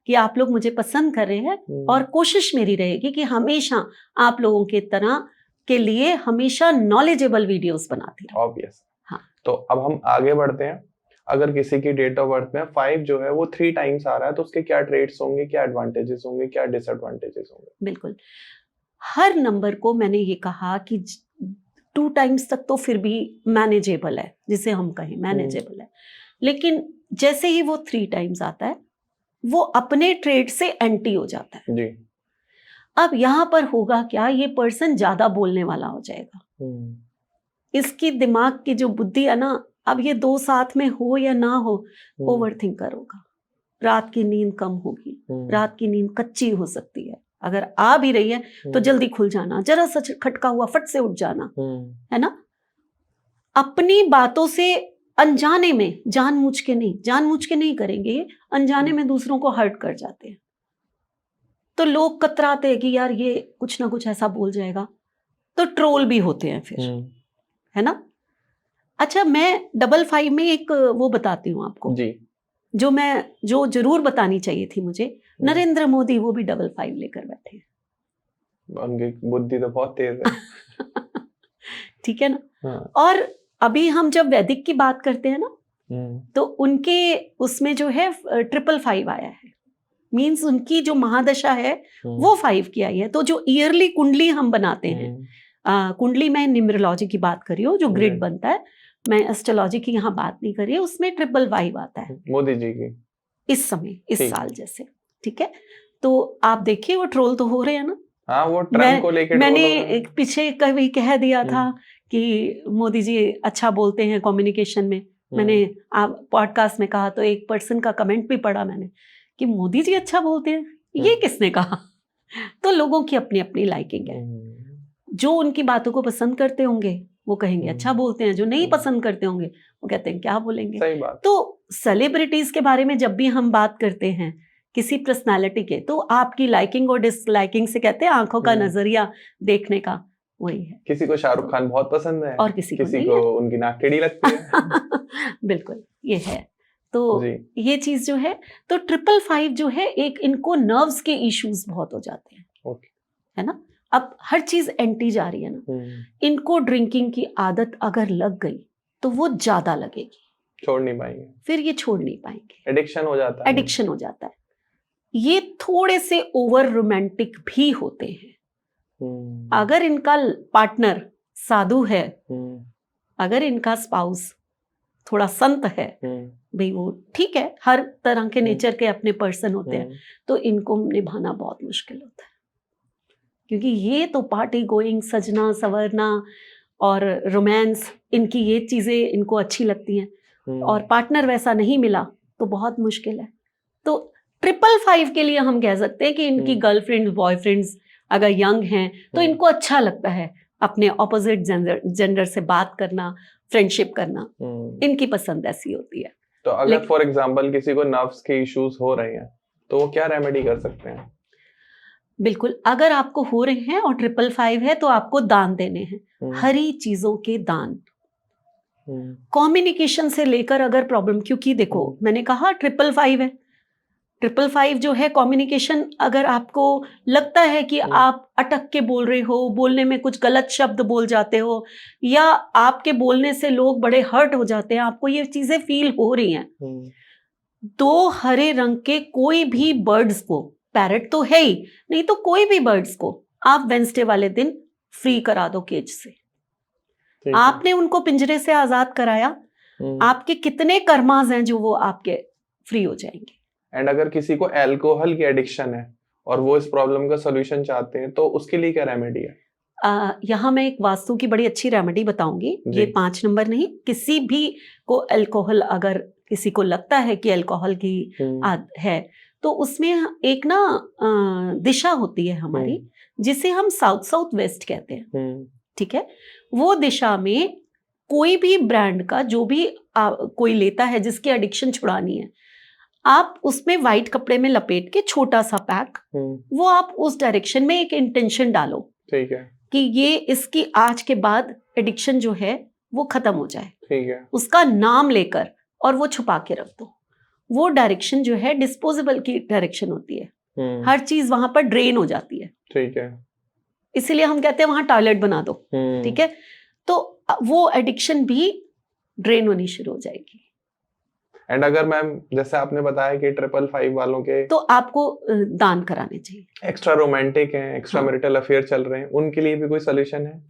कि आप लोग मुझे पसंद कर रहे हैं, और कोशिश मेरी रहेगी कि हमेशा आप लोगों के तरह के लिए हमेशा नॉलेजेबल वीडियोस बनाती रहूं। ऑब्वियस। हाँ। तो अब हम आगे बढ़ते हैं। अगर किसी की डेट ऑफ बर्थ में 5 जो है वो 3 टाइम्स आ रहा है, तो उसके क्या ट्रेड्स होंगे, क्या एडवांटेजेस होंगे, क्या डिसएडवांटेजेस होंगे? बिल्कुल, हर नंबर को मैंने ये कहा कि 2 टाइम्स तक तो फिर भी मैनेजेबल है, जिसे हम कहें मैनेजेबल है, लेकिन जैसे ही वो 3 टाइम्स आता है वो अपने ट्रेड से एंटी हो जाता है जी। अब यहाँ पर होगा क्या, ये पर्सन ज्यादा बोलने वाला हो जाएगा, इसकी दिमाग की जो बुद्धि है ना, अब ये 2 साथ में हो या ना हो, ओवर थिंकर होगा, रात की नींद कम होगी, रात की नींद कच्ची हो सकती है, अगर आ भी रही है तो जल्दी खुल जाना, जरा सा खटका हुआ फट से उठ जाना, है ना। अपनी बातों से अनजाने में, जानबूझ के नहीं करेंगे, अनजाने में दूसरों को हर्ट कर जाते हैं, तो लोग कतराते हैं कि यार ये कुछ ना कुछ ऐसा बोल जाएगा, तो ट्रोल भी होते हैं फिर, है ना। अच्छा, मैं 55 में एक वो बताती हूँ आपको जी, जो जरूर बतानी चाहिए थी मुझे। नरेंद्र मोदी वो भी 55 लेकर बैठे हैं, उनकी बुद्धि तो बहुत तेज है। ठीक है ना। हाँ। और अभी हम जब वैदिक की बात करते हैं ना, तो उनके उसमें जो है 555 आया है, मींस उनकी जो महादशा है वो 5 की आई है। तो जो ईयरली कुंडली हम बनाते हैं, कुंडली में न्यूमरोलॉजी की बात करी हो, जो ग्रिड बनता है, मैं एस्ट्रोलॉजी की यहाँ बात नहीं कर रही, उसमें 555 आता है मोदी जी की इस समय, इस साल जैसे, ठीक है। तो आप देखिए वो ट्रोल तो हो रहे हैं ना। हाँ, वो ट्रम्प को लेकर मैंने पीछे कभी कह दिया था कि मोदी जी अच्छा बोलते हैं कम्युनिकेशन में, मैंने आप पॉडकास्ट में कहा, तो एक पर्सन का कमेंट भी पढ़ा मैंने कि मोदी जी अच्छा बोलते हैं, ये किसने कहा। तो लोगों की अपनी अपनी लाइकिंग है, जो उनकी बातों को पसंद करते होंगे वो कहेंगे अच्छा बोलते हैं, जो नहीं पसंद करते होंगे वो कहते हैं क्या बोलेंगे। सही बात। तो सेलिब्रिटीज के बारे में जब भी हम बात करते हैं किसी पर्सनालिटी के, तो आपकी लाइकिंग और डिसलाइकिंग से कहते हैं आंखों का नजरिया देखने का, वही है। किसी को शाहरुख खान बहुत पसंद है और किसी किसी नहीं को है। उनकी नाक टेढ़ी लगती है। बिल्कुल ये है। तो जी ये चीज जो है, तो 555 जो है एक इनको नर्व्स के इश्यूज बहुत हो जाते हैं, ओके। है ना। अब हर चीज एंटी जा रही है ना, इनको ड्रिंकिंग की आदत अगर लग गई तो वो ज्यादा लगेगी, छोड़ नहीं पाएंगे, फिर ये छोड़ नहीं पाएंगे, एडिक्शन हो जाता है। एडिक्शन हो जाता है। ये थोड़े से ओवर रोमांटिक भी होते हैं। अगर इनका पार्टनर साधु है, अगर इनका स्पाउस थोड़ा संत है, भाई वो ठीक है, हर तरह के नेचर के अपने पर्सन होते हैं, तो इनको निभाना बहुत मुश्किल होता है, क्योंकि ये तो पार्टी गोइंग, सजना संवरना और रोमांस, इनकी ये चीजें इनको अच्छी लगती हैं, और पार्टनर वैसा नहीं मिला तो बहुत मुश्किल है। तो 555 के लिए हम कह सकते हैं कि इनकी गर्लफ्रेंड्स बॉयफ्रेंड्स अगर यंग हैं तो इनको अच्छा लगता है अपने ऑपोजिट जेंडर से बात करना, फ्रेंडशिप करना, इनकी पसंद ऐसी होती है। तो अगर फॉर एग्जांपल किसी को नर्व्स के इश्यूज हो रहे हैं तो वो क्या रेमेडी कर सकते हैं? बिल्कुल, अगर आपको हो रहे हैं और 555 है तो आपको दान देने हैं, हरी चीजों के दान। कम्युनिकेशन से लेकर अगर प्रॉब्लम, क्योंकि देखो मैंने कहा 555 है, 555 जो है कम्युनिकेशन, अगर आपको लगता है कि आप अटक के बोल रहे हो, बोलने में कुछ गलत शब्द बोल जाते हो, या आपके बोलने से लोग बड़े हर्ट हो जाते हैं, आपको ये चीजें फील हो रही हैं, तो हरे रंग के कोई भी बर्ड्स को, पैरट तो है ही नहीं तो कोई भी बर्ड्स को आप वेंसडे वाले दिन फ्री करा दो केज से। आपने उनको पिंजरे से आजाद कराया, आपके कितने कर्मास हैं जो वो आपके फ्री हो जाएंगे। एंड अगर किसी को अल्कोहल की एडिक्शन है और वो इस प्रॉब्लम का सॉल्यूशन चाहते हैं तो उसके लिए क्या रेमेडी है? यहाँ मैं एक वास्तु की बड़ी अच्छी रेमेडी बताऊंगी, ये 5 नंबर नहीं, किसी भी को अल्कोहल, अगर किसी को लगता है कि अल्कोहल की है तो उसमें एक ना दिशा होती है हमारी, जिसे हम साउथ साउथ वेस्ट कहते हैं, ठीक है। वो दिशा में कोई भी ब्रांड का जो भी कोई लेता है जिसकी एडिक्शन छुड़ानी है, आप उसमें व्हाइट कपड़े में लपेट के छोटा सा पैक, वो आप उस डायरेक्शन में एक इंटेंशन डालो, ठीक है, कि ये इसकी आज के बाद एडिक्शन जो है वो खत्म हो जाए, ठीक है, उसका नाम लेकर, और वो छुपा के रख दो। वो डायरेक्शन जो है डिस्पोजेबल की डायरेक्शन होती है, हर चीज वहां पर ड्रेन हो जाती है, ठीक है, इसीलिए हम कहते हैं वहां टॉयलेट बना दो, ठीक है, तो वो एडिक्शन भी ड्रेन होनी शुरू हो जाएगी। एंड अगर मैम जैसे आपने बताया कि 555 वालों के तो आपको दान कराने चाहिए, एक्स्ट्रा रोमांटिक हैं, एक्स्ट्रा मैरिटल अफेयर चल रहे हैं, उनके लिए भी कोई सोल्यूशन है?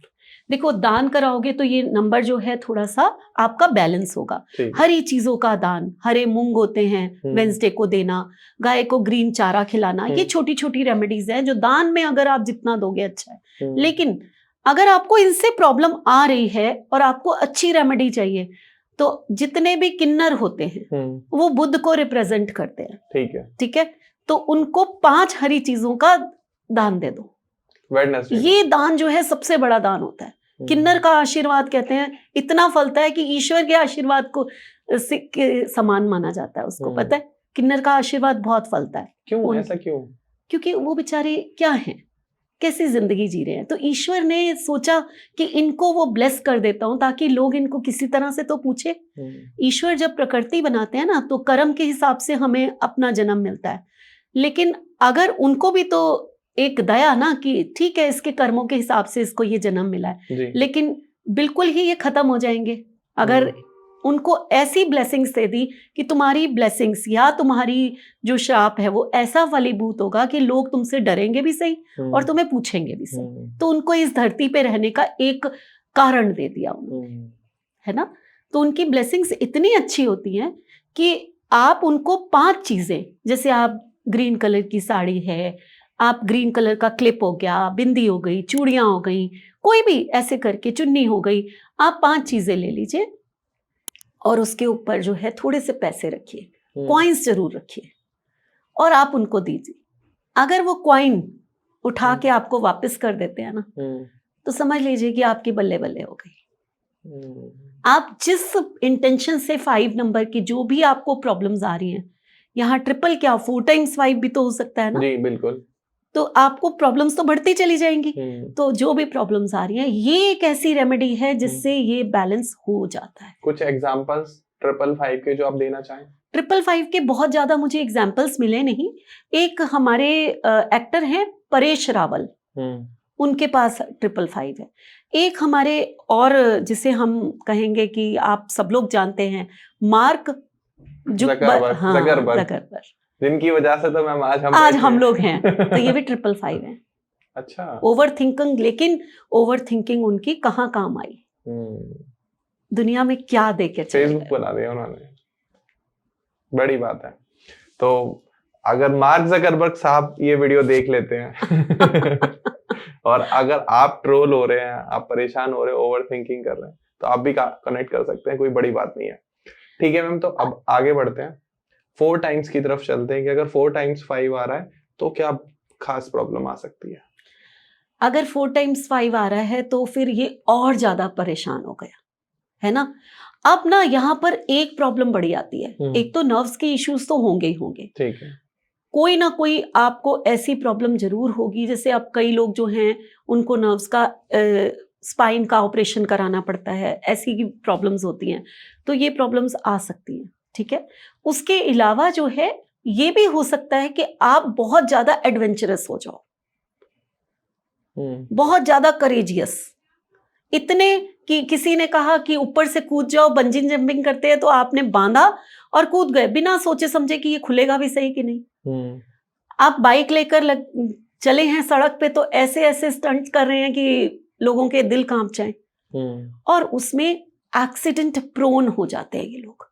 देखो, दान कराओगे तो ये नंबर जो है थोड़ा सा आपका बैलेंस होगा। हरी चीजों का दान, हरे मूंग होते हैं वेंसडे को देना, गाय को ग्रीन चारा खिलाना, ये छोटी छोटी रेमेडीज हैं जो दान में अगर आप जितना दोगे अच्छा है। लेकिन अगर आपको इनसे प्रॉब्लम आ रही है और आपको अच्छी रेमेडी चाहिए, तो जितने भी किन्नर होते हैं वो बुद्ध को रिप्रेजेंट करते हैं, ठीक है, ठीक है, तो उनको 5 हरी चीजों का दान दे दो। ये दान जो है सबसे बड़ा दान होता है। किन्नर का आशीर्वाद कहते हैं इतना फलता है कि ईश्वर के आशीर्वाद को के समान माना जाता है उसको, पता है, किन्नर का आशीर्वाद बहुत फलता है। क्यों ऐसा क्यों? क्योंकि वो बेचारे क्या हैं, कैसी जिंदगी जी रहे हैं, तो ईश्वर ने सोचा कि इनको वो ब्लेस कर देता हूं ताकि लोग इनको किसी तरह से तो पूछे। ईश्वर जब प्रकृति बनाते हैं ना तो कर्म के हिसाब से हमें अपना जन्म मिलता है, लेकिन अगर उनको भी तो एक दया ना कि ठीक है इसके कर्मों के हिसाब से इसको ये जन्म मिला है, लेकिन बिल्कुल ही ये खत्म हो जाएंगे अगर उनको ऐसी ब्लेसिंग्स दे दी कि तुम्हारी ब्लेसिंग्स या तुम्हारी जो श्राप है वो ऐसा फलीभूत होगा कि लोग तुमसे डरेंगे भी सही और तुम्हें पूछेंगे भी सही। तो उनको इस धरती पे रहने का एक कारण दे दिया उन्होंने, है ना। तो उनकी ब्लेसिंग्स इतनी अच्छी होती हैं कि आप उनको 5 चीजें, जैसे आप ग्रीन कलर की साड़ी है, आप ग्रीन कलर का क्लिप हो गया, बिंदी हो गई, चूड़ियां हो गई, कोई भी ऐसे करके चुन्नी हो गई, आप 5 चीजें ले लीजिए और उसके ऊपर जो है थोड़े से पैसे रखिए, कॉइन्स जरूर रखिए और आप उनको दीजिए। अगर वो कॉइन उठा के आपको वापस कर देते हैं ना, तो समझ लीजिए कि आपकी बल्ले बल्ले हो गई। आप जिस इंटेंशन से 5 नंबर की जो भी आपको प्रॉब्लम्स आ रही हैं, यहाँ ट्रिपल क्या 4 टाइम्स 5 भी तो हो सकता है ना। जी बिल्कुल। तो आपको प्रॉब्लम्स तो बढ़ती चली जाएंगी। तो जो भी प्रॉब्लम्स आ रही हैं, ये एक ऐसी रेमेडी है जिससे ये बैलेंस हो जाता है। कुछ एग्जांपल्स 555 के जो आप देना चाहें? 555 के बहुत ज्यादा मुझे एग्जांपल्स मिले नहीं। एक हमारे एक्टर हैं परेश रावल, उनके पास 555 है। एक हमारे और जिसे हम कहेंगे कि आप सब लोग जानते हैं, मार्क ज़करबर्ग, जिनकी वजह से तो मैम आज हम लोग हैं, तो ये भी 555 है। अच्छा। ओवर थिंकिंग, लेकिन ओवर थिंकिंग उनकी कहाँ काम आई, दुनिया में क्या देके फेसबुक बना दिया उन्होंने, बड़ी बात है। तो अगर मार्क ज़करबर्ग साहब ये वीडियो देख लेते हैं और अगर आप ट्रोल हो रहे हैं, आप परेशान हो रहे हो, ओवर थिंकिंग कर रहे हैं, तो आप भी कनेक्ट कर सकते हैं, कोई बड़ी बात नहीं है। ठीक है मैम, तो अब आगे बढ़ते हैं, 4 टाइम्स की तरफ चलते हैं कि अगर 4 टाइम्स 5 आ रहा है तो क्या खास प्रॉब्लम आ सकती है? अगर 4 टाइम्स 5 आ रहा है तो फिर ये और ज्यादा परेशान हो गया है ना। अब ना यहाँ पर एक प्रॉब्लम बड़ी आती है, एक तो नर्व्स के इश्यूज तो होंगे ही होंगे, ठीक है, कोई ना कोई आपको ऐसी प्रॉब्लम जरूर होगी। जैसे अब कई लोग जो हैं उनको नर्व्स का स्पाइन का ऑपरेशन कराना पड़ता है, ऐसी की प्रॉब्लम्स होती हैं, तो ये प्रॉब्लम्स आ सकती हैं। ठीक है, उसके अलावा जो है ये भी हो सकता है कि आप बहुत ज्यादा एडवेंचरस हो जाओ, बहुत ज्यादा करेजियस, इतने कि किसी ने कहा कि ऊपर से कूद जाओ, बंजी जंपिंग करते हैं, तो आपने बांधा और कूद गए बिना सोचे समझे कि ये खुलेगा भी सही कि नहीं। आप बाइक लेकर चले हैं सड़क पे, तो ऐसे ऐसे स्टंट कर रहे हैं कि लोगों के दिल कांप जाए, और उसमें एक्सीडेंट प्रोन हो जाते हैं ये लोग।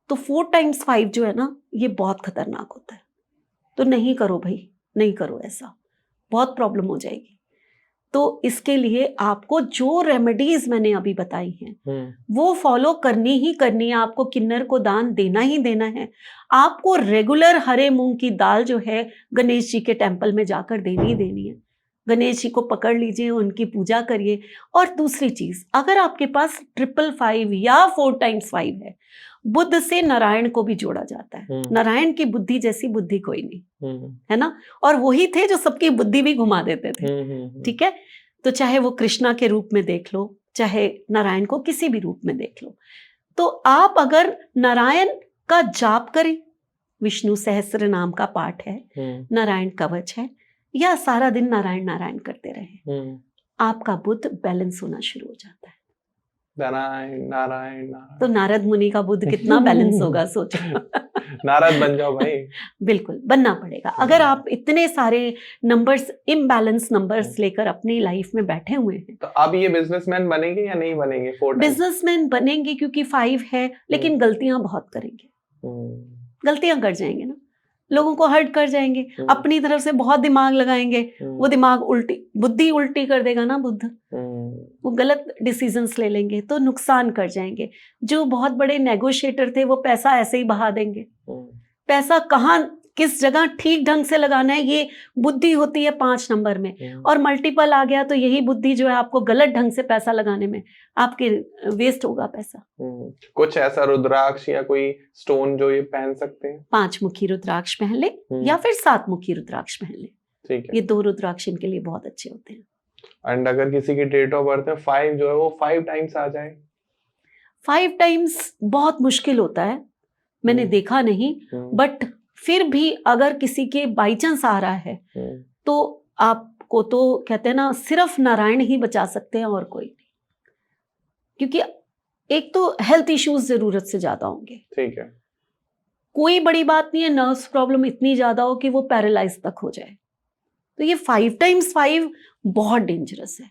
तो 4 टाइम्स 5 जो है ना, ये बहुत खतरनाक होता है। तो नहीं करो भाई, नहीं करो, ऐसा बहुत प्रॉब्लम हो जाएगी। तो इसके लिए आपको जो रेमेडीज मैंने अभी बताई हैं वो फॉलो करनी ही करनी है। आपको किन्नर को दान देना ही देना है। आपको रेगुलर हरे मूंग की दाल जो है गणेश जी के टेम्पल में जाकर देनी ही देनी है। गणेश जी को पकड़ लीजिए, उनकी पूजा करिए। और दूसरी चीज, अगर आपके पास 555 या 4 टाइम्स 5 है, बुद्ध से नारायण को भी जोड़ा जाता है। नारायण की बुद्धि जैसी बुद्धि कोई नहीं है ना, और वही थे जो सबकी बुद्धि भी घुमा देते थे। ठीक है, तो चाहे वो कृष्णा के रूप में देख लो, चाहे नारायण को किसी भी रूप में देख लो, तो आप अगर नारायण का जाप करें, विष्णु सहस्त्र नाम का पाठ है, नारायण कवच है, या सारा दिन नारायण नारायण करते रहे, आपका बुद्ध बैलेंस होना शुरू हो जाता है। नारायण नारायण नारायण, तो नारद मुनि का बुद्ध कितना बैलेंस होगा, सोचो। नारद बन जाओ भाई। बिल्कुल बनना पड़ेगा। अगर आप इतने सारे नंबर्स, इम्बैलेंस नंबर्स लेकर अपनी लाइफ में बैठे हुए हैं, तो अब ये बिजनेसमैन बनेंगे या नहीं बनेंगे? 4 बिजनेसमैन बनेंगे, क्योंकि 5 है, लेकिन गलतियां बहुत करेंगे, गलतियां कर जाएंगे ना, लोगों को हर्ट कर जाएंगे, अपनी तरफ से बहुत दिमाग लगाएंगे, वो दिमाग उल्टी, बुद्धि उल्टी कर देगा ना बुद्ध, वो गलत डिसीजंस ले लेंगे तो नुकसान कर जाएंगे। जो बहुत बड़े नेगोशिएटर थे वो पैसा ऐसे ही बहा देंगे। पैसा कहाँ किस जगह ठीक ढंग से लगाना है, ये बुद्धि होती है 5 नंबर में, और मल्टीपल आ गया तो यही बुद्धि जो है आपको गलत ढंग से पैसा लगाने में आपके वेस्ट होगा पैसा। कुछ ऐसा रुद्राक्ष या कोई स्टोन जो ये पहन सकते हैं? 5 मुखी रुद्राक्ष पहन ले या फिर 7 मुखी रुद्राक्ष पहन ले। ठीक है, ये 2 रुद्राक्ष इनके लिए बहुत अच्छे होते हैं। एंड अगर किसी की डेट ऑफ बर्थ है 5 जो है वो 5 टाइम्स आ जाए? 5 टाइम्स बहुत मुश्किल होता है, मैंने देखा नहीं, बट फिर भी अगर किसी के बाई चांस आ रहा है तो आपको तो कहते हैं ना, सिर्फ नारायण ही बचा सकते हैं और कोई नहीं, क्योंकि एक तो हेल्थ इश्यूज जरूरत से ज्यादा होंगे। ठीक है, कोई बड़ी बात नहीं है, नर्व्स प्रॉब्लम इतनी ज्यादा हो कि वो पैरालाइज तक हो जाए, तो ये 5 टाइम्स 5 बहुत डेंजरस है।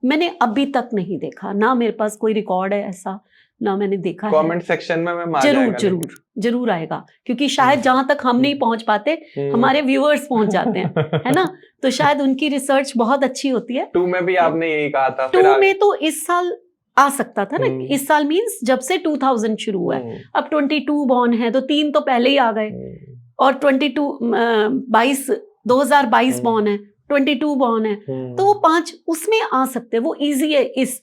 मैंने अभी तक नहीं देखा, ना मेरे पास कोई रिकॉर्ड है ऐसा, ना मैंने देखा है। कमेंट सेक्शन में मैं जरूर आएगा, क्योंकि शायद जहां तक हम नहीं पहुंच पाते, हमारे व्यूअर्स पहुंच जाते हैं, है ना, तो शायद उनकी रिसर्च बहुत अच्छी होती है। 2 में भी आपने यही कहा था। 2 में तो इस साल आ सकता था ना, इस साल मींस जब से 2000 शुरू हुआ है, अब 22 बॉर्न है तो 3 तो पहले ही आ गए, और 2022 बॉर्न है, 22 बॉर्न है, तो वो 5 उसमें आ सकते हैं, वो इजी है इस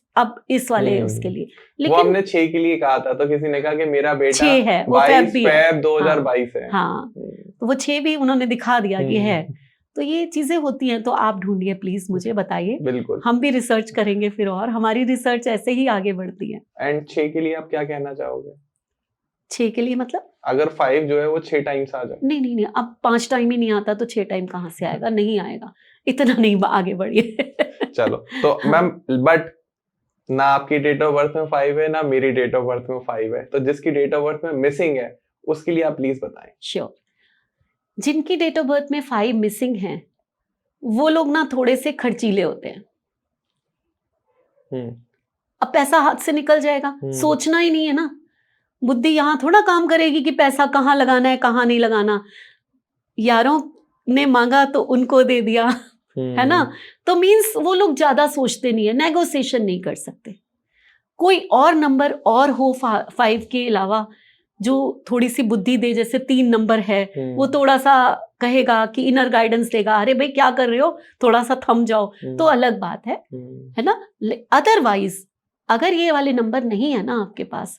वाले उसके लिए। लेकिन वो हमने 6 के लिए कहा था, तो किसी ने कहा कि मेरा बेटा 6 है, वो फेब 2022 है। हाँ, तो वो 6 भी उन्होंने दिखा दिया कि है, तो ये चीजें होती हैं, तो आप ढूंढिए प्लीज, मुझे बताइए, बिल्कुल। हम भी रिसर्च करेंगे फिर, और हमारी रिसर्च ऐसे ही आगे बढ़ती है। एंड 6 के लिए आप क्या कहना चाहोगे? 6 के लिए मतलब? अगर 5 जो है वो 6 टाइम्स आ जाए। नहीं नहीं नहीं, अब 5 टाइम ही नहीं आता तो 6 टाइम कहाँ से आएगा? नहीं आएगा, इतना नहीं आगे बढ़िए। चलो तो हाँ। मैम, बट ना आपकी डेट ऑफ बर्थ में 5 है, ना मेरी डेट ऑफ बर्थ में 5 है, तो जिसकी डेट ऑफ बर्थ में मिसिंग है उसके लिए आप प्लीज बताएं। श्योर। जिनकी डेट ऑफ बर्थ में 5 मिसिंग है, वो लोग ना थोड़े से खर्चीले होते हैं। अब पैसा हाथ से निकल जाएगा, सोचना ही नहीं है ना, बुद्धि यहाँ थोड़ा काम करेगी कि पैसा कहाँ लगाना है कहाँ नहीं लगाना। यारों ने मांगा तो उनको दे दिया, है ना? तो मीन्स वो लोग ज्यादा सोचते नहीं है, नेगोशिएशन नहीं कर सकते। कोई और नंबर और हो 5 के अलावा जो थोड़ी सी बुद्धि दे, जैसे 3 नंबर है, वो थोड़ा सा कहेगा कि इनर गाइडेंस देगा, अरे भाई क्या कर रहे हो, थोड़ा सा थम जाओ, तो अलग बात है ना? अदरवाइज अगर ये वाले नंबर नहीं है ना आपके पास,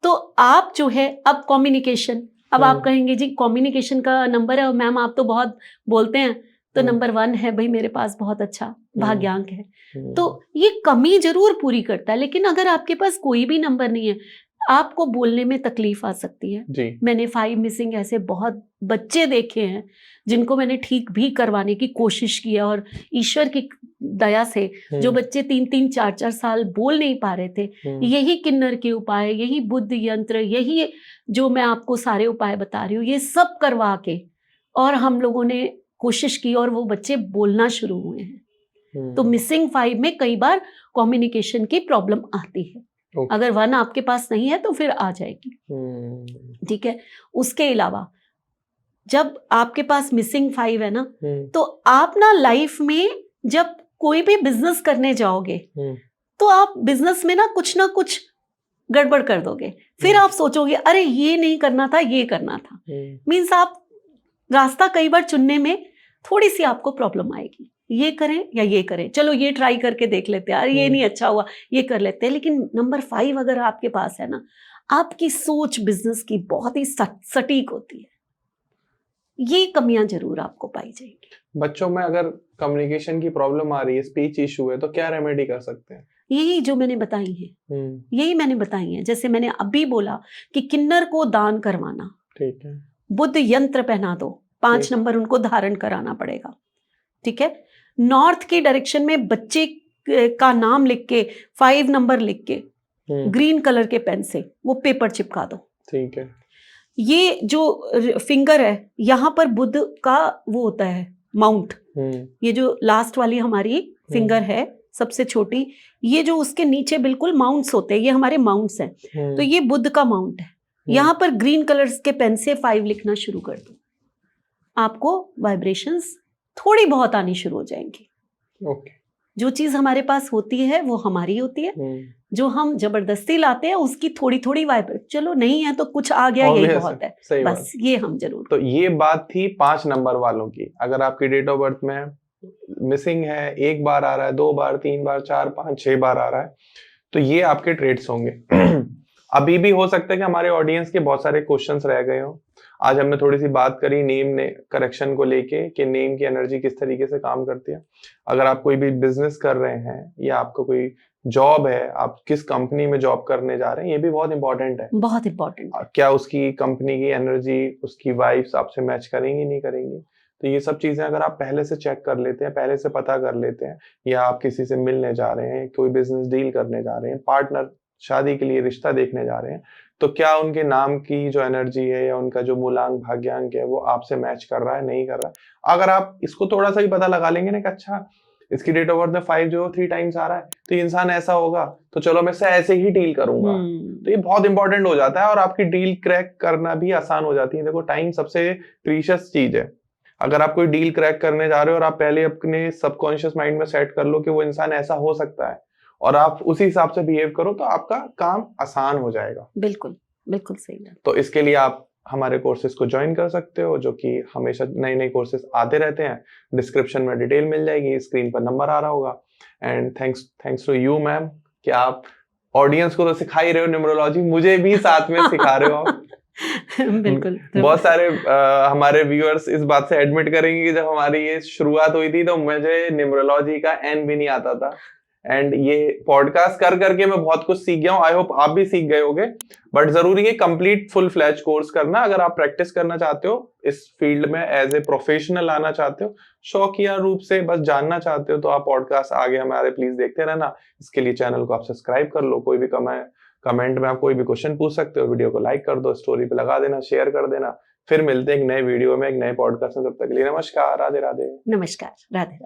तो आप जो है, अब कम्युनिकेशन, अब आप कहेंगे जी कम्युनिकेशन का नंबर है और मैम आप तो बहुत बोलते हैं, तो नंबर 1 है भाई मेरे पास, बहुत अच्छा भाग्यांक है। तो ये कमी जरूर पूरी करता है, लेकिन अगर आपके पास कोई भी नंबर नहीं है, आपको बोलने में तकलीफ आ सकती है जी। मैंने 5 मिसिंग ऐसे बहुत बच्चे देखे हैं जिनको मैंने ठीक भी करवाने की कोशिश की है, और ईश्वर की दया से जो बच्चे 3-3, 4-4 साल बोल नहीं पा रहे थे, यही किन्नर के उपाय, यही बुद्ध यंत्र, यही जो मैं आपको सारे उपाय बता रही हूँ, ये सब करवा के और हम लोगों ने कोशिश की और वो बच्चे बोलना शुरू हुए हैं। तो मिसिंग 5 में कई बार कम्युनिकेशन की प्रॉब्लम आती है। अगर 1 आपके पास नहीं है तो फिर आ जाएगी, ठीक है। उसके अलावा जब आपके पास मिसिंग 5 है ना, तो आप ना लाइफ में जब कोई भी बिजनेस करने जाओगे, तो आप बिजनेस में ना कुछ गड़बड़ कर दोगे, फिर आप सोचोगे अरे ये नहीं करना था, ये करना था। मीन्स आप रास्ता कई बार चुनने में थोड़ी सी आपको प्रॉब्लम आएगी, ये करें या ये करें, चलो ये ट्राई करके देख लेते हैं, अरे ये नहीं अच्छा हुआ, ये कर लेते हैं। लेकिन नंबर 5 अगर आपके पास है ना, आपकी सोच बिजनेस की बहुत ही सटीक होती है। ये कमियां जरूर आपको पाई जाएंगी। बच्चों में अगर कम्युनिकेशन की प्रॉब्लम आ रही है, स्पीच इशू है, तो क्या रेमेडी कर सकते हैं? यही जो मैंने बताई है, यही मैंने बताई है। जैसे मैंने अभी बोला कि किन्नर को दान करवाना, ठीक है, बुद्ध यंत्र पहना दो, 5 नंबर उनको धारण कराना पड़ेगा, ठीक है। नॉर्थ की डायरेक्शन में बच्चे का नाम लिख के 5 नंबर लिख के ग्रीन कलर के पेन से वो पेपर चिपका दो, ठीक है। ये जो फिंगर है, यहाँ पर बुद्ध का वो होता है माउंट, ये जो लास्ट वाली हमारी फिंगर है सबसे छोटी, ये जो उसके नीचे बिल्कुल माउंट्स होते हैं, ये हमारे माउंट्स हैं। तो ये बुद्ध का माउंट है। यहाँ पर ग्रीन कलर के पेन से 5 लिखना शुरू कर दो, आपको वाइब्रेशंस थोड़ी बहुत आनी शुरू हो जाएंगी। ओके। जो चीज हमारे पास होती है वो हमारी होती है, जो हम जबरदस्ती लाते हैं उसकी थोड़ी थोड़ी वाइब्रेशन, चलो नहीं है तो कुछ आ गया, यही बहुत है, बस ये हम जरूर। तो ये बात थी 5 नंबर वालों की। अगर आपकी डेट ऑफ बर्थ में मिसिंग है, 1 बार आ रहा है, 2 बार, 3 बार, 4, 5, 6 बार आ रहा है, तो ये आपके ट्रेड्स होंगे। अभी भी हो सकता है कि हमारे ऑडियंस के बहुत सारे क्वेश्चंस रह गए हो। आज हमने थोड़ी सी बात करी नेम ने करेक्शन को लेके कि नेम की एनर्जी किस तरीके से काम करती है। अगर आप कोई भी बिजनेस कर रहे हैं या आपको कोई जॉब है, आप किस कंपनी में जॉब करने जा रहे हैं, ये भी बहुत इंपॉर्टेंट है, बहुत इंपॉर्टेंट। क्या उसकी कंपनी की एनर्जी, उसकी वाइब्स आपसे मैच करेंगी नहीं करेंगी? तो ये सब चीजें अगर आप पहले से चेक कर लेते हैं, पहले से पता कर लेते हैं, या आप किसी से मिलने जा रहे हैं, कोई बिजनेस डील करने जा रहे हैं, पार्टनर, शादी के लिए रिश्ता देखने जा रहे हैं, तो क्या उनके नाम की जो एनर्जी है या उनका जो मूलांक भाग्यांक है वो आपसे मैच कर रहा है, नहीं कर रहा है? अगर आप इसको थोड़ा सा ही पता लगा लेंगे ना कि अच्छा इसकी डेट ऑफ बर्थ में 5 जो 3 टाइम्स आ रहा है, तो ये इंसान ऐसा होगा, तो चलो मैं इससे ऐसे ही डील करूंगा, तो ये बहुत इंपॉर्टेंट हो जाता है और आपकी डील क्रैक करना भी आसान हो जाती है। देखो टाइम सबसे प्रीशियस चीज है। अगर आप कोई डील क्रैक करने जा रहे हो और आप पहले अपने सबकॉन्शियस माइंड में सेट कर लो कि वो इंसान ऐसा हो सकता है और आप उसी हिसाब से बिहेव करो, तो आपका काम आसान हो जाएगा। बिल्कुल बिल्कुल सही है। तो इसके लिए आप हमारे कोर्सेज को ज्वाइन कर सकते हो, जो कि हमेशा नए नए कोर्सेज आते रहते हैं। डिस्क्रिप्शन में डिटेल मिल जाएगी, स्क्रीन पर नंबर आ रहा होगा। And thanks to you ma'am कि आप ऑडियंस को तो सिखा ही रहे हो न्यूमरोलॉजी, मुझे भी साथ में सिखा रहे हो आप। बिल्कुल। बहुत सारे हमारे व्यूअर्स इस बात से एडमिट करेंगे कि जब हमारी ये शुरुआत हुई थी तो मुझे न्यूमरोलॉजी का एन भी नहीं आता था, एंड ये पॉडकास्ट कर करके मैं बहुत कुछ सीख गया हूँ। आई होप आप भी सीख गए होगे। बट जरूरी है कंप्लीट फुल फ्लैज कोर्स करना अगर आप प्रैक्टिस करना चाहते हो इस फील्ड में, एज ए प्रोफेशनल आना चाहते हो, शौकिया रूप से बस जानना चाहते हो, तो आप पॉडकास्ट आगे हमारे प्लीज देखते रहना। इसके लिए चैनल को आप सब्सक्राइब कर लो। कोई भी कमेंट में आप कोई भी क्वेश्चन पूछ सकते हो, वीडियो को लाइक कर दो, स्टोरी पे लगा देना, शेयर कर देना। फिर मिलते हैं एक नए वीडियो में, एक नए पॉडकास्ट में। तब तक के लिए नमस्कार, राधे राधे। नमस्कार, राधे।